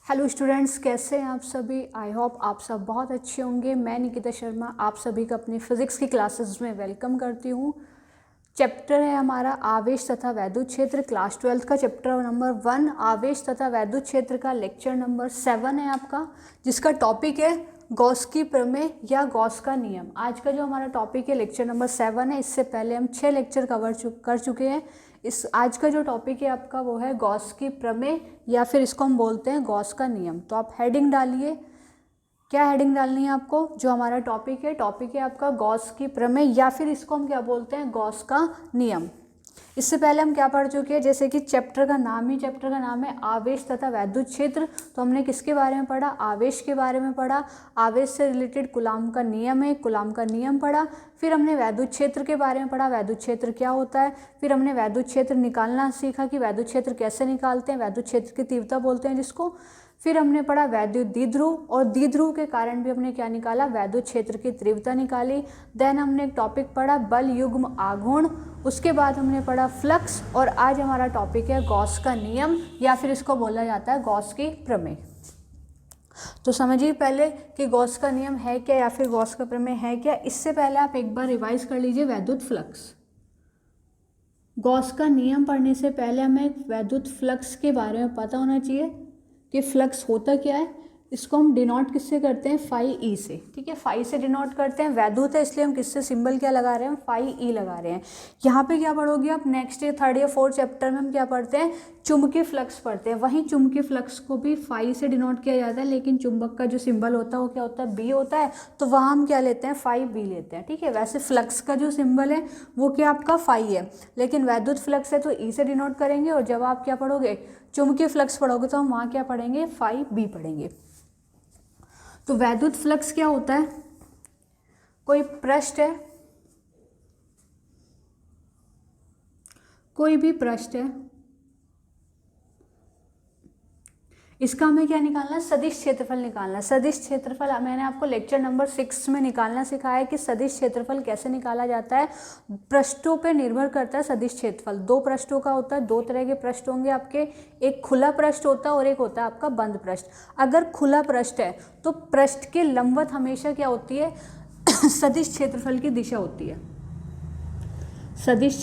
Hello students, कैसे हैं आप सभी। आई होप आप सब बहुत अच्छे होंगे। मैं निकिता शर्मा आप सभी का अपनी फिज़िक्स की क्लासेस में वेलकम करती हूँ। चैप्टर है हमारा आवेश तथा वैद्युत क्षेत्र, क्लास 12 का चैप्टर नंबर 1 आवेश तथा वैद्युत क्षेत्र का लेक्चर नंबर 7 है आपका, जिसका टॉपिक है गॉस की प्रमेय या गॉस का नियम। आज का जो हमारा टॉपिक है लेक्चर नंबर 7 है। इससे पहले हम 6 लेक्चर कर चुके हैं। इस आज का जो टॉपिक है आपका वो है गॉस की प्रमेय या फिर इसको हम बोलते हैं गॉस का नियम। तो आप हेडिंग डालिए, क्या हेडिंग डालनी है आपको। जो हमारा टॉपिक है आपका गॉस की प्रमेय या फिर इसको हम क्या बोलते हैं गॉस का नियम। इससे पहले हम क्या पढ़ चुके हैं, जैसे कि चैप्टर का नाम है आवेश तथा वैद्युत क्षेत्र। तो हमने किसके बारे में पढ़ा, आवेश के बारे में पढ़ा। आवेश से रिलेटेड कूलाम का नियम है, कूलाम का नियम पढ़ा। फिर हमने वैद्युत क्षेत्र के बारे में पढ़ा, वैद्युत क्षेत्र क्या होता है। फिर हमने वैद्युत क्षेत्र निकालना सीखा कि वैद्युत क्षेत्र कैसे निकालते हैं, वैद्युत क्षेत्र की तीव्रता बोलते हैं जिसको। फिर हमने पढ़ा वैद्युत द्विध्रुव, और द्विध्रुव के कारण भी हमने क्या निकाला, वैद्युत क्षेत्र की तीव्रता निकाली। देन हमने एक टॉपिक पढ़ा बल युग्म आघूर्ण। उसके बाद हमने पढ़ा फ्लक्स, और आज हमारा टॉपिक है गॉस का नियम या फिर इसको बोला जाता है गॉस की प्रमेय। तो समझिए पहले कि गॉस का नियम है क्या या फिर गॉस का प्रमेय है क्या। इससे पहले आप एक बार रिवाइज कर लीजिए वैद्युत फ्लक्स। गॉस का नियम पढ़ने से पहले हमें वैद्युत फ्लक्स के बारे में पता होना चाहिए कि फ्लक्स होता क्या है। इसको हम डिनोट किससे करते हैं, फाई ई से। ठीक है, फाई से डिनोट करते हैं। वैद्युत है इसलिए हम किससे सिंबल क्या लगा रहे हैं, फाई ई लगा रहे हैं। यहाँ पे क्या पढ़ोगे आप, नेक्स्ट ईयर 3rd या 4th चैप्टर में हम क्या पढ़ते हैं, चुंबकीय फ्लक्स पढ़ते हैं। वहीं चुंबकीय फ्लक्स को भी फाई से डिनोट किया जाता है, लेकिन चुंबक का जो सिंबल होता है वो क्या होता है, बी होता है। तो वहाँ हम क्या लेते हैं, फाई बी लेते हैं। ठीक है, वैसे फ्लक्स का जो सिंबल है वो क्या आपका फाई है, लेकिन वैद्युत फ्लक्स है तो ई से डिनोट करेंगे। और जब आप क्या पढ़ोगे, चुंबकीय फ्लक्स पढ़ोगे तो हम वहाँ क्या पढ़ेंगे, फाई बी पढ़ेंगे। तो वैद्युत फ्लक्स क्या होता है, कोई पृष्ठ है, कोई भी पृष्ठ है, इसका हमें क्या निकालना है, सदिश क्षेत्रफल निकालना है। सदिश क्षेत्रफल मैंने आपको लेक्चर नंबर 6 में निकालना सिखाया है कि सदिश क्षेत्रफल कैसे निकाला जाता है। पृष्ठों पे निर्भर करता है सदिश क्षेत्रफल। 2 पृष्ठों का होता है, 2 तरह के पृष्ठ होंगे आपके, एक खुला पृष्ठ होता है और एक होता है आपका बंद पृष्ठ। अगर खुला पृष्ठ है तो पृष्ठ के लंबवत हमेशा क्या होती है, सदिश क्षेत्रफल की दिशा होती है। सदिश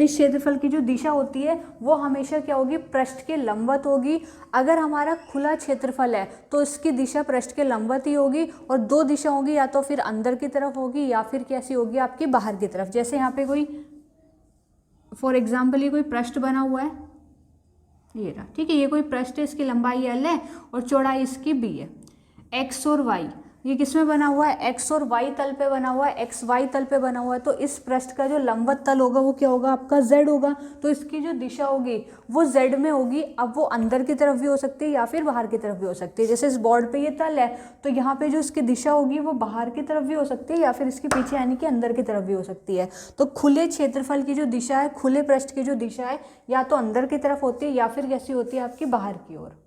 क्षेत्रफल की जो दिशा होती है वो हमेशा क्या होगी, पृष्ठ के लंबवत होगी। अगर हमारा खुला क्षेत्रफल है तो इसकी दिशा पृष्ठ के लंबवत ही होगी, और 2 दिशा होगी, या तो फिर अंदर की तरफ होगी या फिर कैसी होगी, आपकी बाहर की तरफ। जैसे यहाँ पे कोई फॉर एग्जाम्पल ये कोई पृष्ठ बना हुआ है, ये रहा। ठीक है, ये कोई पृष्ठ है, इसकी लंबाई L है और चौड़ाई इसकी B है। X और Y ये किस में बना हुआ है, X और Y तल पे बना हुआ है, XY तल पे बना हुआ है। तो इस पृष्ठ का जो लंबवत तल होगा वो क्या होगा, आपका Z होगा। तो इसकी जो दिशा होगी वो Z में होगी। अब वो अंदर की तरफ भी हो सकती है या फिर बाहर की तरफ भी हो सकती है। जैसे इस बोर्ड पे ये तल है तो यहाँ पे जो इसकी दिशा होगी वो बाहर की तरफ भी हो सकती है या फिर इसके पीछे यानी कि अंदर की तरफ भी हो सकती है। तो खुले क्षेत्रफल की जो दिशा है, खुले पृष्ठ की जो दिशा है, या तो अंदर की तरफ होती है या फिर कैसी होती है, आपकी बाहर की ओर।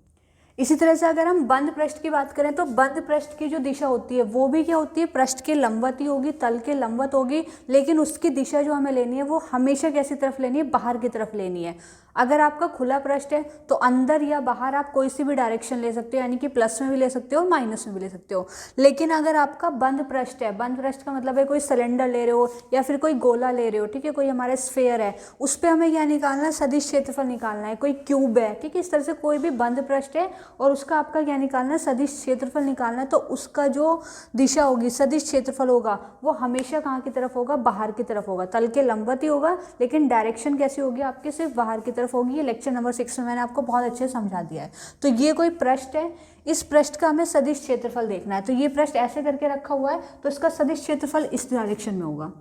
इसी तरह से अगर हम बंद पृष्ठ की बात करें तो बंद पृष्ठ की जो दिशा होती है वो भी क्या होती है, पृष्ठ के लंबवत ही होगी, तल के लंबवत होगी, लेकिन उसकी दिशा जो हमें लेनी है वो हमेशा कैसी तरफ लेनी है, बाहर की तरफ लेनी है। अगर आपका खुला पृष्ठ है तो अंदर या बाहर आप कोई सी भी डायरेक्शन ले सकते हो, यानी कि प्लस में भी ले सकते हो और माइनस में भी ले सकते हो। लेकिन अगर आपका बंद पृष्ठ है, बंद पृष्ठ का मतलब है कोई सिलेंडर ले रहे हो या फिर कोई गोला ले रहे हो, ठीक है, कोई हमारे स्फेयर है, उस पर हमें क्या निकालना है, सदिश क्षेत्रफल निकालना है। कोई क्यूब है, ठीक है, इस तरह से कोई भी बंद पृष्ठ है और उसका आपका क्या निकालना है, सदिश क्षेत्रफल निकालना है। तो उसका जो दिशा होगी, सदिश क्षेत्रफल होगा, वो हमेशा कहाँ की तरफ होगा, बाहर की तरफ होगा। तल के लंबवत ही होगा, लेकिन डायरेक्शन कैसी होगी आपके, सिर्फ बाहर की तरफ होगी। ये लेक्चर नंबर 6 में मैंने आपको बहुत अच्छे से समझा दिया है। तो ये कोई पृष्ठ है, इस पृष्ठ का हमें सदिश क्षेत्रफल देखना है। तो ये पृष्ठ ऐसे करके रखा हुआ है तो इसका सदिश क्षेत्रफल इस डायरेक्शन में होगा।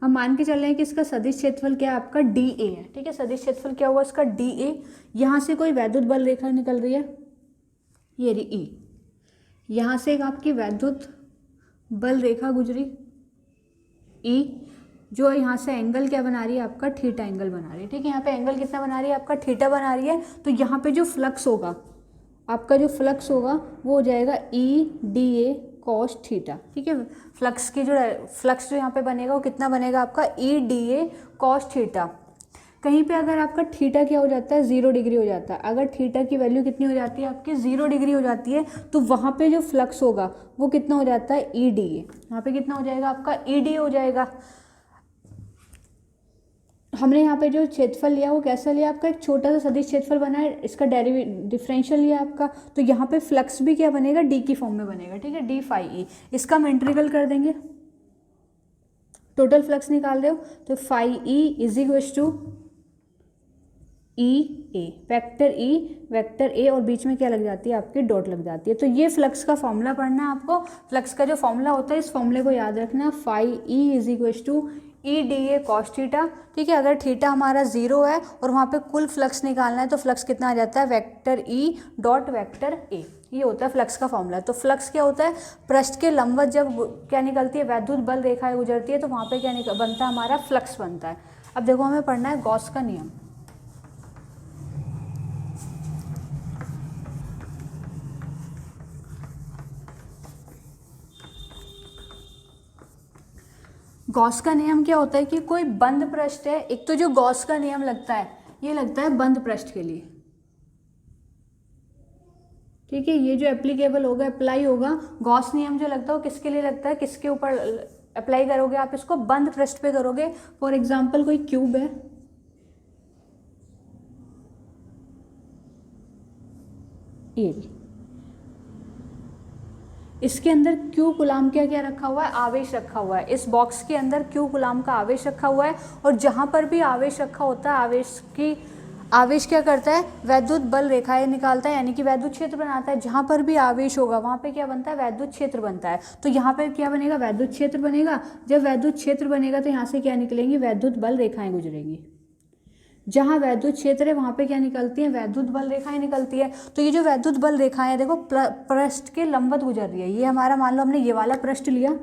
हम मान के चल रहे हैं कि इसका सदिश क्षेत्रफल क्या है, आपका DA है। ठीक है, सदिश क्षेत्रफल क्या होगा इसका, DA। यहाँ से कोई वैद्युत बल रेखा निकल रही है, ये रही E। यहाँ से एक आपकी वैद्युत बल रेखा गुजरी E, जो यहाँ से एंगल क्या बना रही है, आपका थीटा एंगल बना रही है। ठीक है, यहाँ पे एंगल कितना बना रही है, आपका थीटा बना रही है। तो यहाँ पे जो फ्लक्स होगा, आपका जो फ्लक्स होगा वो हो जाएगा EDA cos थीटा। ठीक है, फ्लक्स जो यहाँ पे बनेगा वो कितना बनेगा, आपका EDA cos थीटा। कहीं पे अगर आपका थीटा क्या हो जाता है 0 डिग्री हो जाता है, अगर थीटा की वैल्यू कितनी हो जाती है आपकी 0 डिग्री हो जाती है, तो वहाँ पे जो फ्लक्स होगा वो कितना हो जाता है ई डी ए, वहाँ पे कितना हो जाएगा आपका ई डी हो जाएगा। हमने यहाँ पे जो क्षेत्रफल लिया वो कैसा लिया आपका, एक छोटा सा सदिश क्षेत्रफल बना है, इसका डिफरेंशियल लिया आपका, तो यहाँ पे फ्लक्स भी क्या बनेगा डी की फॉर्म में बनेगा, ठीक है, डी फाई ई। इसका हम इंटीग्रल कर देंगे, टोटल फ्लक्स निकाल रहे हो तो phi E is equal to E A, vector A और बीच में क्या लग जाती है आपकी डॉट लग जाती है। तो ये फ्लक्स का फॉर्मूला पढ़ना है आपको, फ्लक्स का जो फॉर्मूला होता है इस फॉर्मूले को याद रखना, phi E is equal to E D A cos theta, ठीक है। अगर थीटा हमारा 0 है और वहाँ पे कुल फ्लक्स निकालना है तो फ्लक्स कितना आ जाता है vector E dot vector A, ये होता है फ्लक्स का फॉर्मूला। तो फ्लक्स क्या होता है, पृष्ठ के लंबवत जब क्या निकलती है वैद्युत बल रेखाएं गुजरती है तो वहाँ पे क्या बनता है हमारा फ्लक्स बनता है। अब देखो हमें पढ़ना है गॉस का नियम। गॉस का नियम क्या होता है कि कोई बंद पृष्ठ है, एक तो जो गॉस का नियम लगता है ये लगता है बंद पृष्ठ के लिए, ठीक है, ये जो एप्लीकेबल होगा अप्लाई होगा, गॉस नियम जो लगता है वो किसके लिए लगता है, किसके ऊपर अप्लाई करोगे आप इसको, बंद पृष्ठ पे करोगे। फॉर एग्जाम्पल कोई क्यूब है, ये इसके अंदर क्यू कूलाम क्या क्या रखा हुआ है, आवेश रखा हुआ है, इस बॉक्स के अंदर क्यू कूलाम का आवेश रखा हुआ है, और जहाँ पर भी आवेश रखा होता है आवेश क्या करता है वैद्युत बल रेखाएं निकालता है, यानी कि वैद्युत क्षेत्र बनाता है। जहाँ पर भी आवेश होगा वहाँ पे क्या बनता है वैद्युत क्षेत्र बनता है। तो यहाँ पे क्या बनेगा वैद्युत क्षेत्र बनेगा, जब वैद्युत क्षेत्र बनेगा तो यहाँ से क्या निकलेंगी वैद्युत बल रेखाएं गुजरेंगी, जहाँ वैद्युत क्षेत्र है वहाँ पे क्या निकलती है वैद्युत बल रेखाएं निकलती है। तो ये जो वैद्युत बल रेखाएं है देखो पृष्ठ के लंबवत गुजर रही है, ये हमारा मान लो हमने ये वाला पृष्ठ लिया,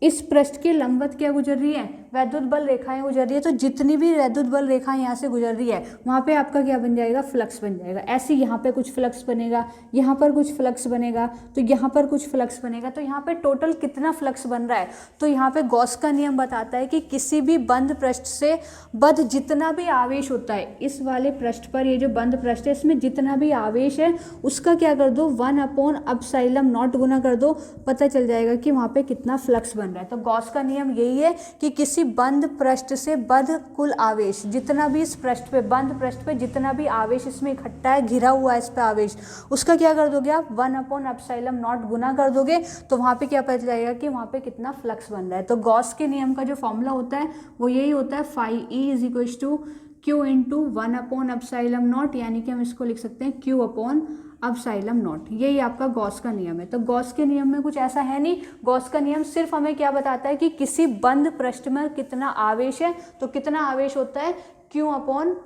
इस पृष्ठ के लंबवत क्या गुजर रही है वैद्युत बल रेखाएं गुजर रही है। तो जितनी भी वैद्युत बल रेखाएं यहाँ से गुजर रही है वहाँ पे आपका क्या बन जाएगा फ्लक्स बन जाएगा। ऐसे यहाँ पे कुछ फ्लक्स बनेगा, यहाँ पर कुछ फ्लक्स बनेगा, तो यहाँ पर कुछ फ्लक्स बनेगा। तो यहाँ पे टोटल कितना फ्लक्स बन रहा है, तो यहाँ पे गॉस का नियम बताता है कि किसी भी बंद पृष्ठ से बद्ध जितना भी आवेश होता है, इस वाले पृष्ठ पर ये जो बंद पृष्ठ है इसमें जितना भी आवेश है उसका क्या कर दो 1/ε0 गुना कर दो, पता चल जाएगा कि वहाँ पे कितना फ्लक्स बन रहा है। तो गॉस का नियम यही है कि किसी बंद पृष्ठ से बद्ध कुल आवेश, जितना भी इस पृष्ठ पे बंद पृष्ठ पे जितना भी आवेश इसमें इकट्ठा है, घिरा हुआ है इस पे आवेश, उसका क्या कर दोगे आप 1/ε0 गुना कर दोगे, तो वहाँ पे क्या पता चलेगा कि वहाँ पे कितना फ्लक्स बन रहा है। तो गॉस के नियम का जो फॉर्मूला होता है वो यही होता है phi E is equal to Q into 1/ε0, यानी कि हम इसको लिख सकते हैं Q/ε0, यही आपका गॉस का नियम है। तो गॉस के नियम में कुछ ऐसा है नहीं, गॉस का नियम सिर्फ हमें क्या बताता है कि किसी बंद पृष्ठ में कितना आवेश है, तो कितना आवेश होता है Q/ε0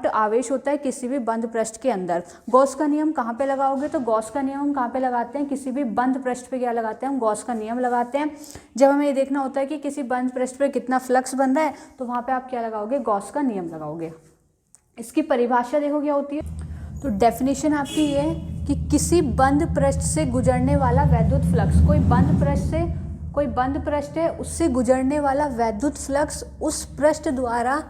आवेश होता है किसी भी बंद पृष्ठ के अंदर। गॉस का नियम कहाँ पे लगाओगे, तो गॉस का नियम हम कहाँ पे लगाते हैं, किसी भी बंद पृष्ठ पे क्या लगाते हैं हम गॉस का नियम लगाते हैं। जब हमें ये देखना होता है कि किसी बंद पृष्ठ पे कितना फ्लक्स बन रहा है तो वहाँ पे आप क्या लगाओगे गॉस का नियम लगाओगे। इसकी परिभाषा देखो क्या होती है, तो डेफिनेशन आपकी ये है कि किसी बंद पृष्ठ से गुजरने वाला वैद्युत फ्लक्स, कोई बंद पृष्ठ है उससे गुजरने वाला वैद्युत फ्लक्स उस पृष्ठ द्वारा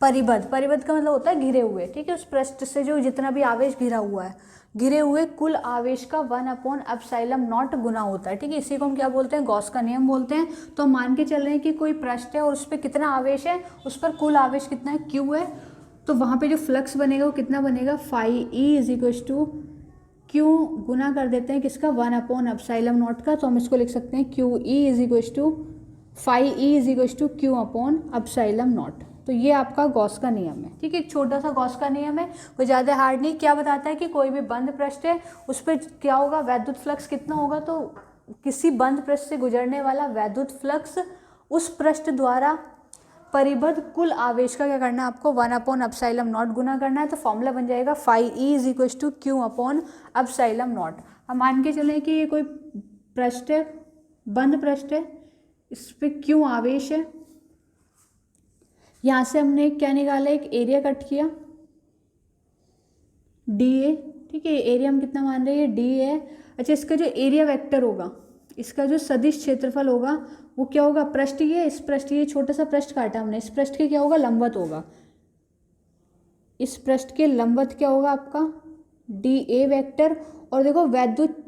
परिबद्ध का मतलब होता है घिरे हुए, ठीक है, उस पृष्ठ से जो जितना भी आवेश घिरा हुआ है, घिरे हुए कुल आवेश का 1/ε0 गुना होता है, ठीक है, इसी को हम क्या बोलते हैं गॉस का नियम बोलते हैं। तो मान के चल रहे हैं कि कोई पृष्ठ है और उस पर कितना आवेश है, उस पर कुल आवेश कितना है Q है, तो वहाँ पे जो फ्लक्स बनेगा वो कितना बनेगा phi E is equal to Q गुना कर देते हैं किसका 1/ε0 का, तो हम इसको लिख सकते हैं Q E is equal to phi E is equal to Q/ε0। तो ये आपका गॉस का नियम है, ठीक है, एक छोटा सा गॉस का नियम है, कोई ज़्यादा हार्ड नहीं। क्या बताता है कि कोई भी बंद पृष्ठ है उस पर क्या होगा वैद्युत फ्लक्स कितना होगा, तो किसी बंद पृष्ठ से गुजरने वाला वैद्युत फ्लक्स उस पृष्ठ द्वारा परिबद्ध कुल आवेश का क्या करना है आपको 1/ε0 गुना करना है। तो फॉर्मूला बन जाएगा phi E is equal to Q/ε0। हम मान के चलें कि ये कोई पृष्ठ है, बंद पृष्ठ है, इस पर क्यों आवेश है, यहाँ से हमने क्या निकाला, एक एरिया कट किया डी ए, ठीक है, एरिया हम कितना मान रहे हैं डी है। अच्छा, इसका जो एरिया वेक्टर होगा इसका जो सदिश क्षेत्रफल होगा वो क्या होगा, पृष्ठ ये, इस पृष्ठ ये छोटा सा पृष्ठ काटा हमने, इस पृष्ठ के क्या होगा, लंबवत होगा। इस पृष्ठ के लंबवत क्या होगा आपका डी ए वेक्टर। और देखो वैद्युत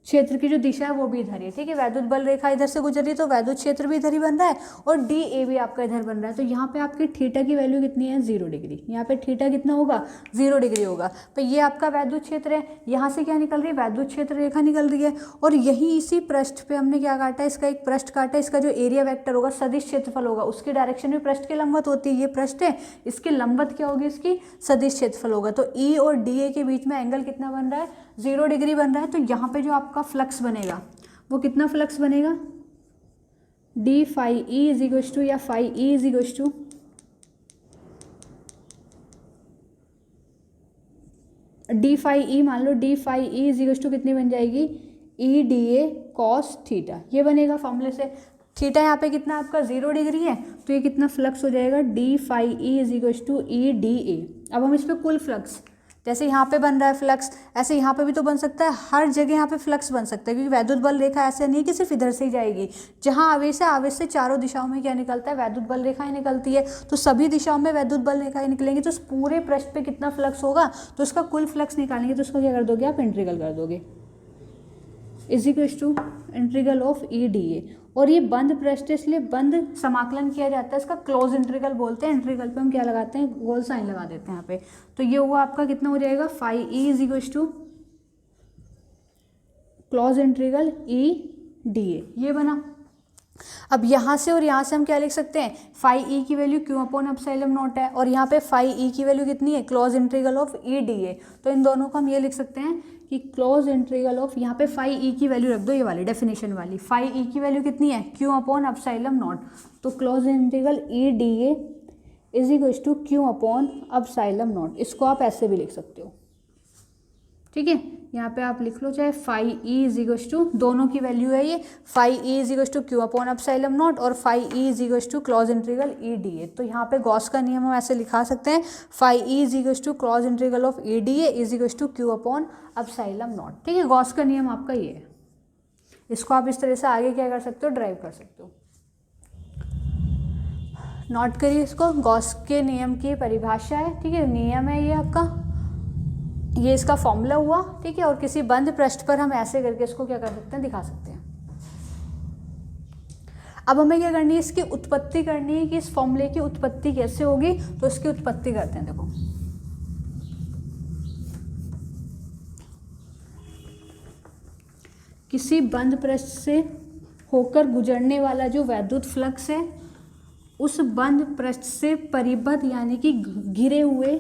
क्षेत्र की जो दिशा है वो भी इधर ही है, ठीक है। वैद्युत बल रेखा इधर से गुजर रही है तो वैद्युत क्षेत्र भी इधर ही बन रहा है और डी ए भी आपका इधर बन रहा है। तो यहाँ पे आपकी थीटा की वैल्यू कितनी है, 0 डिग्री। यहाँ पे थीटा कितना होगा, 0 डिग्री होगा। तो ये आपका वैद्युत क्षेत्र है, यहाँ से क्या निकल रही है, वैद्युत क्षेत्र रेखा निकल रही है। और यही इसी पृष्ठ पे हमने क्या काटा है, इसका एक पृष्ठ काटा है। इसका जो एरिया वेक्टर होगा, सदिश क्षेत्रफल होगा, उसकी डायरेक्शन भी पृष्ठ के लंबवत होती है। ये पृष्ठ है, इसके लंबवत क्या होगी, इसकी सदिश क्षेत्रफल होगा। तो ई और डी ए के बीच में एंगल कितना बन रहा है, 0 डिग्री बन रहा है। तो यहाँ पे जो आपका फ्लक्स बनेगा वो कितना फ्लक्स बनेगा, D phi E is equals to, या phi E is equals to D phi E, मान लो D phi E is equals to कितनी बन जाएगी, E D A cos theta. ये बनेगा फॉर्मूले से। थीटा यहाँ पे कितना आपका 0 डिग्री है, तो ये कितना फ्लक्स हो जाएगा, D phi E is equals to E D A. अब हम इस पे कुल फ्लक्स, जैसे यहाँ पे बन रहा है फ्लक्स, ऐसे यहाँ पे भी तो बन सकता है। हर जगह यहाँ पे फ्लक्स बन सकता है, क्योंकि वैद्युत बल रेखा ऐसे नहीं कि सिर्फ इधर से ही जाएगी। जहाँ आवेश है, आवेश से चारों दिशाओं में क्या निकलता है, वैद्युत बल रेखाएं निकलती है। तो सभी दिशाओं में वैद्युत बल रेखाएं निकलेंगी। तो उस पूरे पृष्ठ पे कितना फ्लक्स होगा, तो उसका कुल फ्लक्स निकालेंगे। तो उसका क्या कर दोगे आप, इंटीग्रल कर दोगे, is equals to integral of E D A. और ये बंद पृष्ठ है, इसलिए बंद समाकलन किया जाता है, इसका क्लोज इंटीग्रल बोलते हैं। इंटीग्रल पे हम क्या लगाते हैं, गोल साइन लगा देते हैं यहाँ पे। तो ये हुआ आपका कितना हो जाएगा, phi E is equals to close integral E D A, ये बना। अब यहाँ से और यहाँ से हम क्या लिख सकते हैं, फाई ई की value Q upon epsilon not है, और यहाँ पे फाई ई की वैल्यू कितनी है, close integral of E D A. तो इन दोनों को हम ये लिख सकते हैं कि क्लोज इंटीग्रल ऑफ, यहाँ पे फाई ई की वैल्यू रख दो, ये वाली डेफिनेशन वाली। फाई ई की वैल्यू कितनी है, क्यू अपॉन एप्सिलॉन नॉट। तो close integral E D A is equals to Q upon epsilon naught. इसको आप ऐसे भी लिख सकते हो, ठीक है। यहाँ पे आप लिख लो, चाहे phi E is equals to, दोनों की वैल्यू है ये, phi E is equals to Q upon epsilon naught और phi E is equals to close integral E D A. तो यहाँ पे गॉस का नियम हम ऐसे लिखा सकते हैं, phi E is equals to close integral of E D A is equals to Q upon epsilon naught, ठीक है। गॉस का नियम आपका ये है। इसको आप इस तरह से आगे क्या कर सकते हो, ड्राइव कर सकते हो। नोट करिए इसको, गॉस के नियम की परिभाषा है, ठीक है। नियम है ये आपका, ये इसका फॉर्मूला हुआ, ठीक है। और किसी बंद पृष्ठ पर हम ऐसे करके इसको क्या कर सकते हैं, दिखा सकते हैं। अब हमें क्या करनी है, इसकी उत्पत्ति करनी है कि इस फॉर्मूले की उत्पत्ति कैसे होगी। तो इसकी उत्पत्ति करते हैं। देखो, किसी बंद पृष्ठ से होकर गुजरने वाला जो वैद्युत फ्लक्स है, उस बंद पृष्ठ से परिबद्ध यानी कि घिरे हुए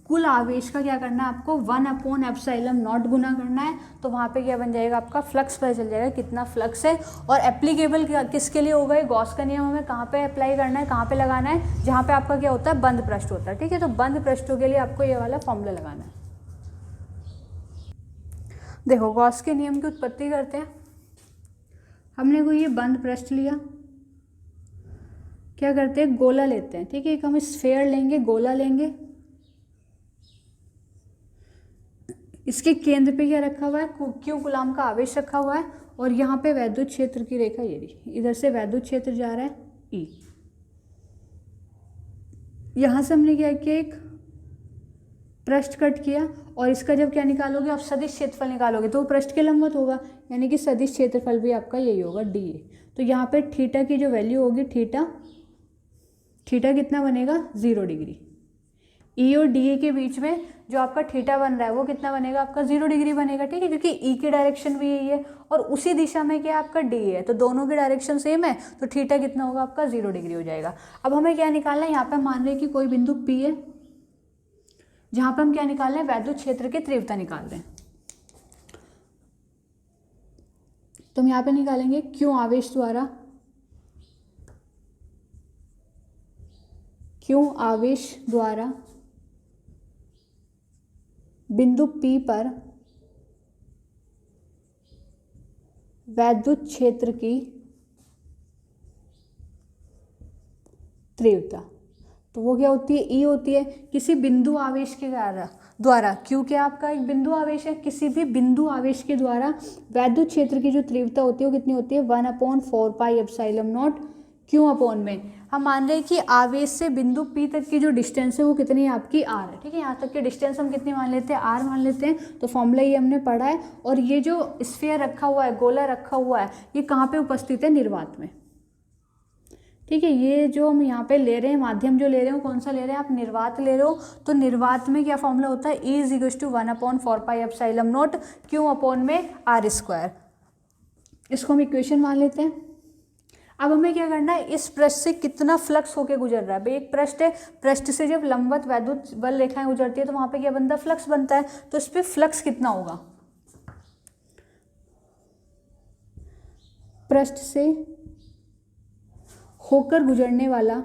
कुल आवेश का क्या करना है आपको, 1 अपॉन एप्सिलॉन नॉट गुना करना है। तो वहाँ पे क्या बन जाएगा आपका, फ्लक्स पता चल जाएगा कितना फ्लक्स है। और एप्लीकेबल किसके लिए होगा, गॉस का नियम हमें कहाँ पे अप्लाई करना है, कहाँ पे लगाना है, जहाँ पे आपका क्या होता है, बंद पृष्ठ होता है, ठीक है। तो बंद पृष्ठों के लिए आपको ये वाला फॉर्मूला लगाना है। देखो, गॉस के नियम की उत्पत्ति करते हैं। हमने कोई ये बंद पृष्ठ लिया, क्या करते हैं, गोला लेते हैं, ठीक है। एक हम स्फेयर लेंगे, गोला लेंगे, इसके केंद्र पे क्या रखा हुआ है, क्यू कूलाम का आवेश रखा हुआ है। और यहाँ पे वैद्युत क्षेत्र की रेखा ये रही, इधर से वैद्युत क्षेत्र जा रहा है ई। यहाँ से हमने क्या किया, एक पृष्ठ कट किया, और इसका जब क्या निकालोगे आप, सदिश क्षेत्रफल निकालोगे, तो वो पृष्ठ के लंबवत होगा, यानी कि सदिश क्षेत्रफल भी आपका यही होगा, डी ए। तो यहाँ पे थीटा की जो वैल्यू होगी, थीटा कितना बनेगा, 0 डिग्री। ई और डी ए के बीच में जो आपका थीटा बन रहा है वो कितना बनेगा आपका, 0 डिग्री बनेगा, ठीक है। क्योंकि ई की डायरेक्शन भी यही है और उसी दिशा में क्या आपका डी है, तो दोनों की डायरेक्शन सेम है। तो थीटा कितना होगा आपका, 0 डिग्री हो जाएगा। अब हमें क्या निकालना है, यहाँ पे मान रहे हैं कि कोई बिंदु पी है, जहाँ पे हम क्या निकाल रहे हैं, वैद्युत क्षेत्र की तीव्रता निकाल रहे हैं। तो हम यहाँ पे निकालेंगे क्यों आवेश द्वारा बिंदु P पर वैद्युत क्षेत्र की तीव्रता, तो वो क्या होती है, E होती है। किसी बिंदु आवेश के द्वारा, द्वारा, क्यू क्या आपका एक बिंदु आवेश है, किसी भी बिंदु आवेश के द्वारा वैद्युत क्षेत्र की जो तीव्रता होती है वो कितनी होती है 1/4πε0 क्यू अपॉन में। हम मान रहे हैं कि आवेश से बिंदु P तक की जो डिस्टेंस है वो कितनी है आपकी r है, ठीक है। यहाँ तक की डिस्टेंस हम कितनी मान लेते हैं r मान लेते हैं, तो फॉर्मूला ये हमने पढ़ा है। और ये जो स्फीयर रखा हुआ है, गोला रखा हुआ है, ये कहाँ पे उपस्थित है, निर्वात में, ठीक है। ये जो हम यहाँ पे ले रहे हैं माध्यम जो ले रहे हो कौन सा ले रहे हैं आप, निर्वात ले रहे हो। तो निर्वात में क्या फॉर्मूला होता है, E = 1/4πε0 क्यू अपॉन में r²। इसको हम इक्वेशन मान लेते हैं। अब हमें क्या करना है, इस पृष्ठ से कितना फ्लक्स होके गुजर रहा है। भाई एक पृष्ठ है, पृष्ठ से जब लंबवत वैद्युत बल रेखाएं गुजरती है तो वहाँ पे क्या बनता है, फ्लक्स बनता है। तो इस पर फ्लक्स कितना होगा, पृष्ठ से होकर गुजरने वाला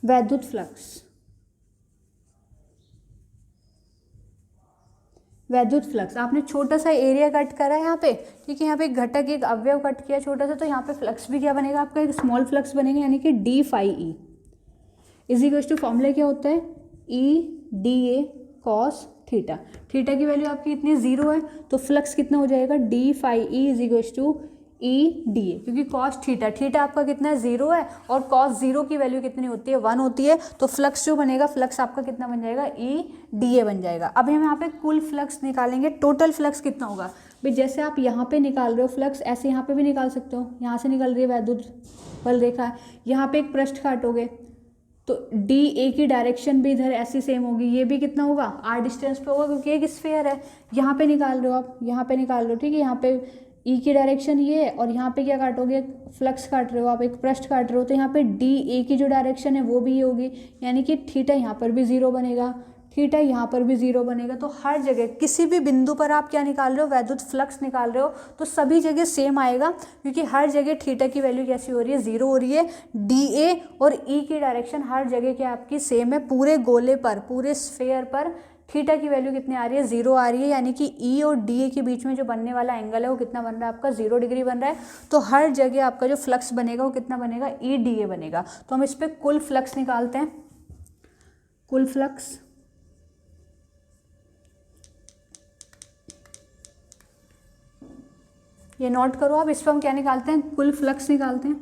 वैद्युत फ्लक्स, वैद्युत फ्लक्स आपने छोटा सा एरिया कट करा है यहाँ पे, ठीक है। यहाँ पे एक घटक, एक अवयव कट किया छोटा सा, तो यहाँ पे फ्लक्स भी क्या बनेगा आपका, एक स्मॉल फ्लक्स बनेगा, यानी कि d∅e = फॉर्मूला क्या होता है, E/dA cos थीटा। थीटा की वैल्यू आपकी इतनी 0 है, तो फ्लक्स कितना हो जाएगा d∅e = E/dA, क्योंकि कॉस थीटा, थीटा आपका कितना है 0 है, और कॉस 0 की वैल्यू कितनी होती है 1 होती है। तो फ्लक्स जो बनेगा, फ्लक्स आपका कितना बन जाएगा, E/dA बन जाएगा। अब हम यहाँ पे कुल फ्लक्स निकालेंगे, टोटल फ्लक्स कितना होगा। भाई जैसे आप यहाँ पे निकाल रहे हो फ्लक्स, ऐसे यहाँ पे भी निकाल सकते हो। यहाँ से निकल रही है वैद्युत बल रेखा, यहाँ पे एक पृष्ठ काटोगे तो DA की डायरेक्शन भी इधर ऐसी सेम होगी, ये भी कितना होगा r डिस्टेंस पे होगा, क्योंकि एक स्फीयर है। यहाँ पे निकाल रहे हो आप, यहाँ पे निकाल रहे हो, ठीक है। यहाँ पे E की डायरेक्शन ये है, और यहाँ पे क्या काटोगे, फ्लक्स काट रहे हो आप, एक पृष्ठ काट रहे हो, तो यहाँ पे DA की जो डायरेक्शन है वो भी ये होगी, यानी कि थीटा यहाँ पर भी 0 बनेगा, थीटा यहाँ पर भी 0 बनेगा। तो हर जगह किसी भी बिंदु पर आप क्या निकाल रहे हो, वैद्युत फ्लक्स निकाल रहे हो, तो सभी जगह सेम आएगा, क्योंकि हर जगह थीटा की वैल्यू कैसी हो रही है, 0 हो रही है। DA और E की डायरेक्शन हर जगह क्या आपकी सेम है, पूरे गोले पर, पूरे स्फीयर पर थीटा की वैल्यू कितनी आ रही है, 0 आ रही है, यानी कि E और DA के बीच में जो बनने वाला एंगल है वो कितना बन रहा है आपका, 0 डिग्री बन रहा है। तो हर जगह आपका जो फ्लक्स बनेगा वो कितना बनेगा, E/dA बनेगा। तो हम इस पर कुल फ्लक्स निकालते हैं, कुल फ्लक्स ये नोट करो आप, इस पर हम क्या निकालते हैं, कुल फ्लक्स निकालते हैं।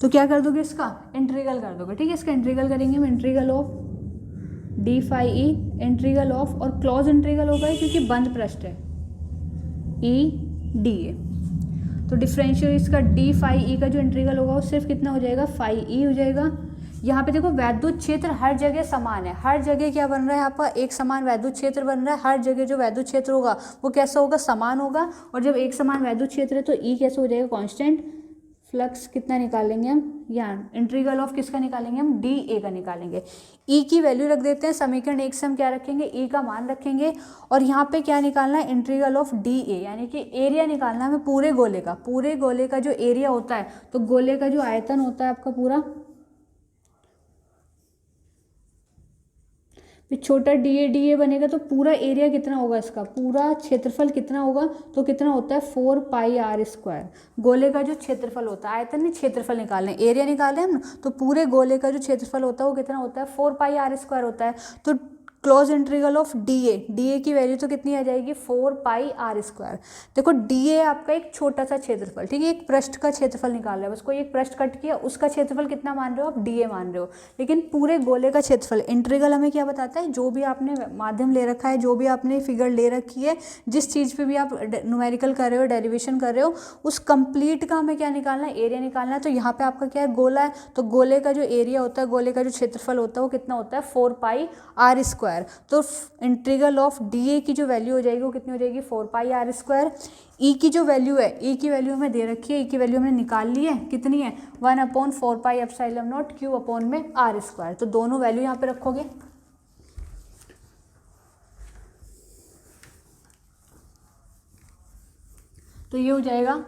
तो क्या कर दोगे, इसका इंटीग्रल कर दोगे, ठीक है। इसका इंटीग्रल करेंगे हम, integral of d∅e, integral of, और क्लोज इंटीग्रल होगा क्योंकि बंद पृष्ठ है, E/dA। तो डिफरेंशियल इसका d∅e का जो इंटीग्रल होगा वो सिर्फ कितना हो जाएगा, φe हो जाएगा। यहाँ पे देखो वैद्युत क्षेत्र हर जगह समान है, हर जगह क्या बन रहा है आपका, एक समान वैद्युत क्षेत्र बन रहा है। हर जगह जो वैद्युत क्षेत्र होगा वो कैसा होगा, समान होगा। और जब एक समान वैद्युत क्षेत्र है तो E कैसे हो जाएगा, कांस्टेंट। फ्लक्स कितना निकालेंगे हम, यहाँ इंटीग्रल ऑफ किसका निकालेंगे हम, DA का निकालेंगे। E की वैल्यू रख देते हैं, समीकरण 1 से हम क्या रखेंगे, E का मान रखेंगे। और यहाँ पे क्या निकालना है, इंटीग्रल ऑफ DA, यानी कि एरिया निकालना है हमें पूरे गोले का। पूरे गोले का जो एरिया होता है, तो गोले का जो आयतन होता है आपका पूरा, फिर छोटा DA बनेगा तो पूरा एरिया कितना होगा, इसका पूरा क्षेत्रफल कितना होगा, तो कितना होता है 4πr²। गोले का जो क्षेत्रफल होता है, आयतन नहीं क्षेत्रफल निकालना है, एरिया निकाले हम, तो पूरे गोले का जो क्षेत्रफल होता है वो कितना होता है 4πr² होता है। तो क्लोज इंटीग्रल ऑफ DA की वैल्यू तो कितनी आ जाएगी, 4πr²। देखो DA आपका एक छोटा सा क्षेत्रफल, ठीक है, एक पृष्ठ का क्षेत्रफल निकाल रहा है, उसको एक पृष्ठ कट किया, उसका क्षेत्रफल कितना मान रहे हो आप, DA मान रहे हो। लेकिन पूरे गोले का क्षेत्रफल, इंटीग्रल हमें क्या बताता है, जो भी आपने माध्यम ले रखा है, जो भी आपने फिगर ले रखी है, जिस चीज़ पर भी आप न्यूमेरिकल कर रहे हो, डेरिवेशन कर रहे हो, उस कंप्लीट का हमें क्या निकालना है, एरिया निकालना है। तो यहाँ पे आपका क्या है, गोला है, तो गोले का जो एरिया होता है, गोले का जो क्षेत्रफल होता है वो कितना होता है 4πr²। तो इंटीग्रल ऑफ DA की जो वैल्यू हो जाएगी वो कितनी हो जाएगी 4πr²। E की जो वैल्यू है, E की वैल्यू हमें दे रखी है, E की वैल्यू हमने निकाल ली है, कितनी है 1/4πε0 Q अपॉन में r²। तो दोनों वैल्यू यहाँ पे रखोगे, तो ये हो जाएगा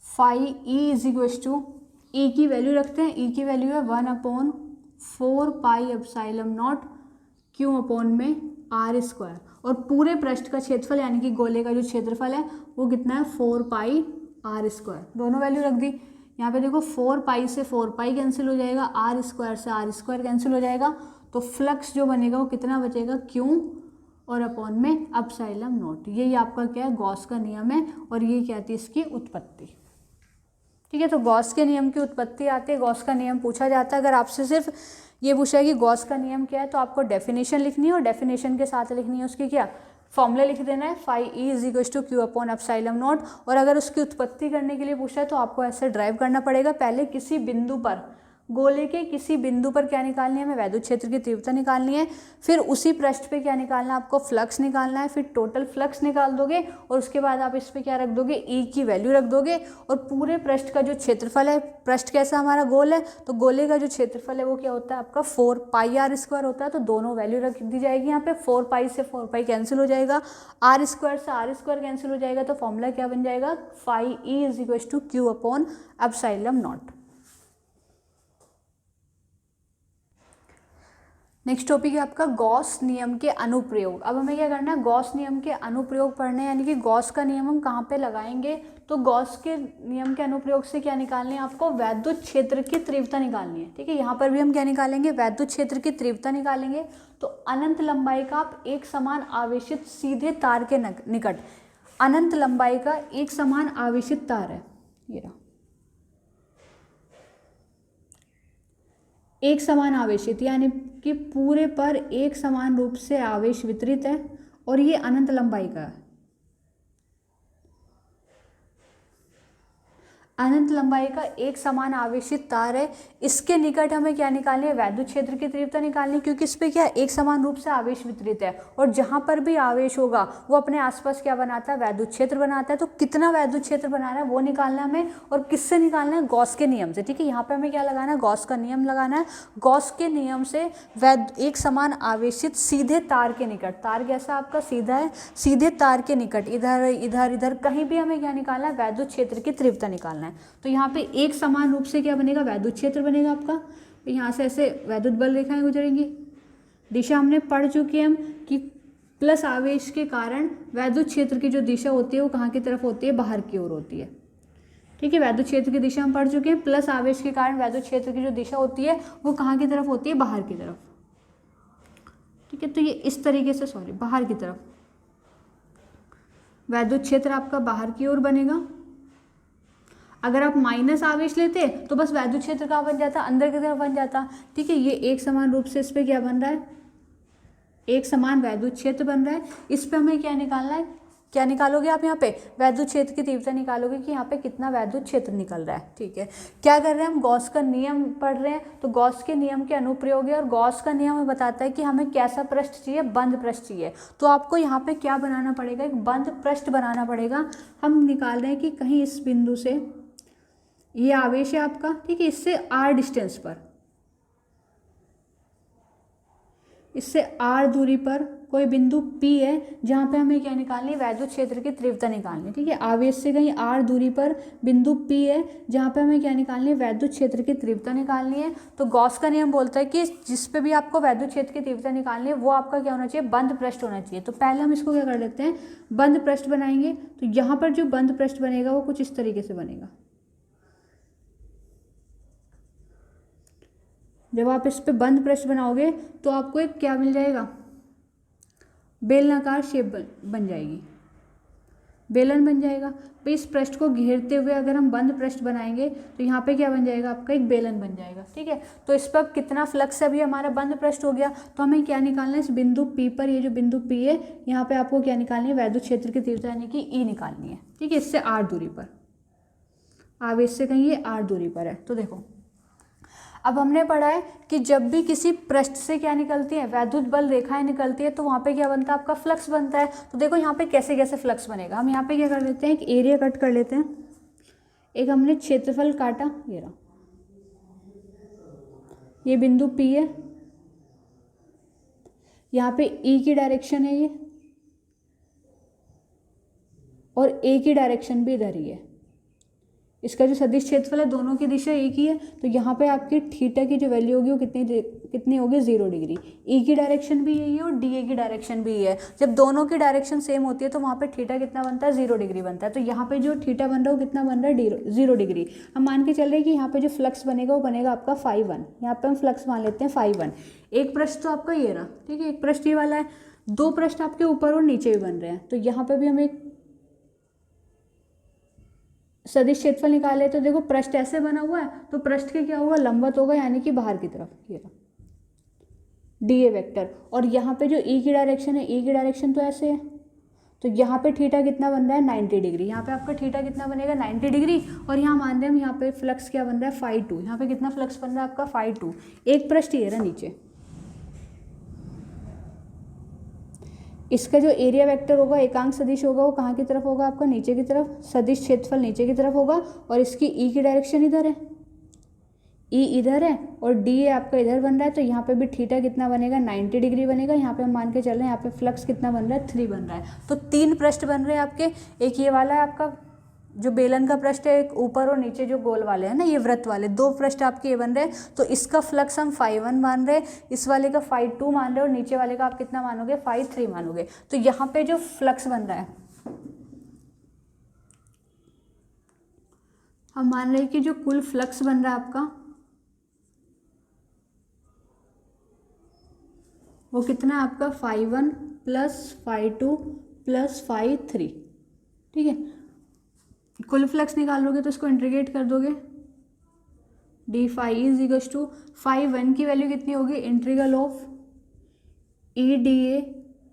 φe = E की वैल्यू रखते हैं, E की वैल्यू है 1/4πε0 क्यू अपॉन में आर स्क्वायर, और पूरे पृष्ठ का क्षेत्रफल यानी कि गोले का जो क्षेत्रफल है वो कितना है 4 पाई आर स्क्वायर। दोनों वैल्यू रख दी। यहाँ पे देखो 4 पाई से 4 पाई कैंसिल हो जाएगा, आर स्क्वायर से आर स्क्वायर कैंसिल हो जाएगा, तो फ्लक्स जो बनेगा वो कितना बचेगा, क्यू और अपॉन में एप्सिलॉन नॉट। यही आपका क्या है, गॉस का नियम है, और ये क्या आती है इसकी उत्पत्ति। ठीक है, तो गॉस के नियम की उत्पत्ति आती है, गॉस का नियम पूछा जाता है। अगर आपसे सिर्फ ये पूछा है कि गॉस का नियम क्या है, तो आपको डेफिनेशन लिखनी है, और डेफिनेशन के साथ लिखनी है उसकी क्या, फॉर्मूला लिख देना है, phi E is equal to Q upon epsilon naught. और अगर उसकी उत्पत्ति करने के लिए पूछा है तो आपको ऐसे ड्राइव करना पड़ेगा। पहले किसी बिंदु पर, गोले के किसी बिंदु पर क्या निकालनी है, हमें वैद्युत क्षेत्र की तीव्रता निकालनी है, फिर उसी पृष्ठ पे क्या निकालना है, आपको फ्लक्स निकालना है, फिर टोटल फ्लक्स निकाल दोगे, और उसके बाद आप इस पे क्या रख दोगे, ई की वैल्यू रख दोगे, और पूरे पृष्ठ का जो क्षेत्रफल है, पृष्ठ कैसा हमारा गोल है, तो गोले का जो क्षेत्रफल है वो क्या होता है आपका 4 पाई आर स्क्वायर होता है, तो दोनों वैल्यू रख दी जाएगी। यहाँ पे 4 पाई से 4 पाई कैंसिल हो जाएगा, आर स्क्वायर से आर स्क्वायर कैंसिल हो जाएगा, तो फॉर्मूला क्या बन जाएगा, phi E is equal to Q upon epsilon naught. Next topic है आपका गॉस नियम के अनुप्रयोग। अब हमें क्या करना है, गॉस नियम के अनुप्रयोग पढ़ने हैं, यानी कि गॉस का नियम हम कहाँ पे लगाएंगे, तो गॉस के नियम के अनुप्रयोग से क्या निकालनी है आपको, वैद्युत क्षेत्र की तीव्रता निकालनी है। ठीक है, यहाँ पर भी हम क्या निकालेंगे, वैद्युत क्षेत्र की तीव्रता निकालेंगे। तो अनंत लंबाई का आप एक समान आवेशित सीधे तार के निकट, अनंत लंबाई का एक समान आवेशित तार है, ये रहा, एक समान आवेशित यानी कि पूरे पर एक समान रूप से आवेश वितरित है, और ये अनंत लंबाई का है, अनंत लंबाई का एक समान आवेशित तार है। इसके निकट हमें क्या निकालनी है, वैद्युत क्षेत्र की तीव्रता निकालनी है, क्योंकि इस पे क्या एक समान रूप से आवेश वितरित है, और जहां पर भी आवेश होगा वो अपने आसपास क्या बनाता है, वैद्युत क्षेत्र बनाता है। तो कितना वैद्युत क्षेत्र बना रहा है वो निकालना है हमें, और किससे निकालना है, गॉस के नियम से। ठीक है, यहाँ पे हमें क्या लगाना है, गॉस का नियम लगाना है। गॉस के नियम से एक समान आवेशित सीधे तार के निकट, तार कैसा आपका सीधा है, सीधे तार के निकट इधर इधर इधर कहीं भी हमें क्या निकालना है, वैद्युत क्षेत्र की तीव्रता निकालना है। तो यहाँ पे एक समान रूप से क्या बनेगा, वैद्युत क्षेत्र बनेगा आपका। तो यहाँ से ऐसे वैद्युत बल रेखाएं गुजरेंगी, दिशा हमने पढ़ चुके हैं हम कि प्लस आवेश के कारण वैद्युत क्षेत्र की जो दिशा होती है वो कहाँ की तरफ होती है, बाहर की ओर होती है। ठीक है, वैद्युत क्षेत्र की दिशा हम पढ़ चुके हैं, प्लस आवेश के कारण वैद्युत क्षेत्र की जो दिशा होती है वो कहाँ की तरफ होती है, बाहर की तरफ। ठीक है, तो ये इस तरीके से, बाहर की तरफ वैद्युत क्षेत्र आपका बाहर की ओर बनेगा। अगर आप माइनस आवेश लेते तो बस वैद्युत क्षेत्र कहाँ बन जाता, अंदर की तरफ बन जाता। ठीक है, ये एक समान रूप से इस पे क्या बन रहा है, एक समान वैद्युत क्षेत्र बन रहा है। इस पे हमें क्या निकालना है, क्या निकालोगे आप यहाँ पे, वैद्युत क्षेत्र की तीव्रता निकालोगे कि यहाँ पे कितना वैद्युत क्षेत्र निकल रहा है। ठीक है, क्या कर रहे हैं हम, गॉस का नियम पढ़ रहे हैं, तो गॉस के नियम के अनुप्रयोग है, और गॉस का नियम हमें बताता है कि हमें कैसा पृष्ठ चाहिए, बंद पृष्ठ चाहिए। तो आपको यहाँ पे क्या बनाना पड़ेगा, एक बंद पृष्ठ बनाना पड़ेगा। हम निकाल रहे हैं कि कहीं इस बिंदु से ये आवेश है आपका, ठीक है, इससे आर डिस्टेंस पर, इससे आर दूरी पर कोई बिंदु P है, जहाँ पे हमें क्या निकालनी है, वैद्युत क्षेत्र की तीव्रता निकालनी है। ठीक है, आवेश से कहीं आर दूरी पर बिंदु P है, जहाँ पे हमें क्या निकालनी है, वैद्युत क्षेत्र की तीव्रता निकालनी है। तो गॉस का नियम बोलता है कि जिस पे भी आपको वैद्युत क्षेत्र की तीव्रता निकालनी है वो आपका क्या होना चाहिए, बंद पृष्ठ होना चाहिए। तो पहले हम इसको क्या कर लेते हैं, बंद पृष्ठ बनाएंगे। तो यहाँ पर जो बंद पृष्ठ बनेगा वो कुछ इस तरीके से बनेगा। जब आप इस पे बंद पृष्ठ बनाओगे तो आपको एक क्या मिल जाएगा, बेलनाकार शेप बन जाएगी, बेलन बन जाएगा। तो इस पृष्ठ को घेरते हुए अगर हम बंद पृष्ठ बनाएंगे तो यहाँ पे क्या बन जाएगा, आपका एक बेलन बन जाएगा। ठीक है, तो इस पर कितना फ्लक्स है, अभी हमारा बंद पृष्ठ हो गया। तो हमें क्या निकालना है, इस बिंदु P पर, ये जो बिंदु P है यहाँ पे आपको क्या निकालनी है, वैद्युत क्षेत्र की तीव्रता यानी कि E निकालनी है। ठीक है, इससे R दूरी पर, आवेश से कहीं ये R दूरी पर है। तो देखो अब हमने पढ़ा है कि जब भी किसी पृष्ठ से क्या निकलती है, वैद्युत बल रेखाएं निकलती है, तो वहाँ पे क्या बनता है, आपका फ्लक्स बनता है। तो देखो यहाँ पे कैसे कैसे फ्लक्स बनेगा, हम यहाँ पे क्या कर लेते हैं, एक एरिया कट कर लेते हैं। एक हमने क्षेत्रफल काटा, ये रहा, ये बिंदु P है, यहाँ पे E की डायरेक्शन है ये, और A की डायरेक्शन भी इधर ही है। इसका जो सदिश क्षेत्रफल है दोनों की दिशा एक ही है, तो यहाँ पे आपकी थीटा की जो वैल्यू होगी वो कितनी होगी 0 डिग्री। ई की डायरेक्शन भी यही है और डी ए की डायरेक्शन भी यही है। जब दोनों की डायरेक्शन सेम होती है तो वहाँ पे थीटा कितना बनता है 0 डिग्री बनता है। तो यहाँ पे जो थीटा बन रहा है वो कितना बन रहा है 0 डिग्री। हम मान के चल रहे हैं कि यहाँ पे जो फ्लक्स बनेगा वो बनेगा आपका φ1। यहाँ पे हम फ्लक्स मान लेते हैं φ1। एक पृष्ठ तो आपका ये रहा, ठीक है, एक पृष्ठ ये वाला है, दो पृष्ठ आपके ऊपर और नीचे भी बन रहे हैं। तो यहाँ पे भी हम एक सदिश क्षेत्रफल निकाले, तो देखो पृष्ठ ऐसे बना हुआ है तो पृष्ठ के क्या होगा लंबवत होगा, यानी कि बाहर की तरफ, ये रहा डी ए वेक्टर। और यहाँ पे जो ई की डायरेक्शन है, ई की डायरेक्शन तो ऐसे है, तो यहाँ पे थीटा कितना बन रहा है 90 डिग्री। यहाँ पे आपका थीटा कितना बनेगा 90 डिग्री। और यहाँ मान रहे हैं हम यहाँ पे फ्लक्स क्या बन रहा है φ2। यहाँ पे कितना फ्लक्स बन रहा है आपका φ2। एक पृष्ठ ये रहा नीचे, इसका जो एरिया वेक्टर होगा एकांक सदिश होगा वो कहाँ की तरफ होगा आपका नीचे की तरफ, सदिश क्षेत्रफल नीचे की तरफ होगा। और इसकी ई की डायरेक्शन इधर है, ई इधर है और डी ए आपका इधर बन रहा है। तो यहाँ पे भी थीटा कितना बनेगा 90 डिग्री बनेगा। यहाँ पे हम मान के चल रहे हैं यहाँ पे फ्लक्स कितना बन रहा है 3 बन रहा है। तो 3 पृष्ठ बन रहे हैं आपके। एक ये वाला है आपका जो बेलन का पृष्ठ है, एक ऊपर और नीचे जो गोल वाले हैं ना ये वृत्त वाले, दो पृष्ठ आपके ये बन रहे हैं। तो इसका फ्लक्स हम φ1 मान रहे हैं, इस वाले का φ2 मान रहे हैं और नीचे वाले का आप कितना मानोगे φ3 मानोगे। तो यहाँ पे जो फ्लक्स बन रहा है हम मान रहे हैं कि जो कुल फ्लक्स बन रहा है आपका वो कितना है आपका φ1 प्लस φ2 प्लस φ3, ठीक है। कुल फ्लक्स निकालोगे तो इसको इंटीग्रेट कर दोगे, D phi is equals to φ1 की वैल्यू कितनी होगी integral of E D A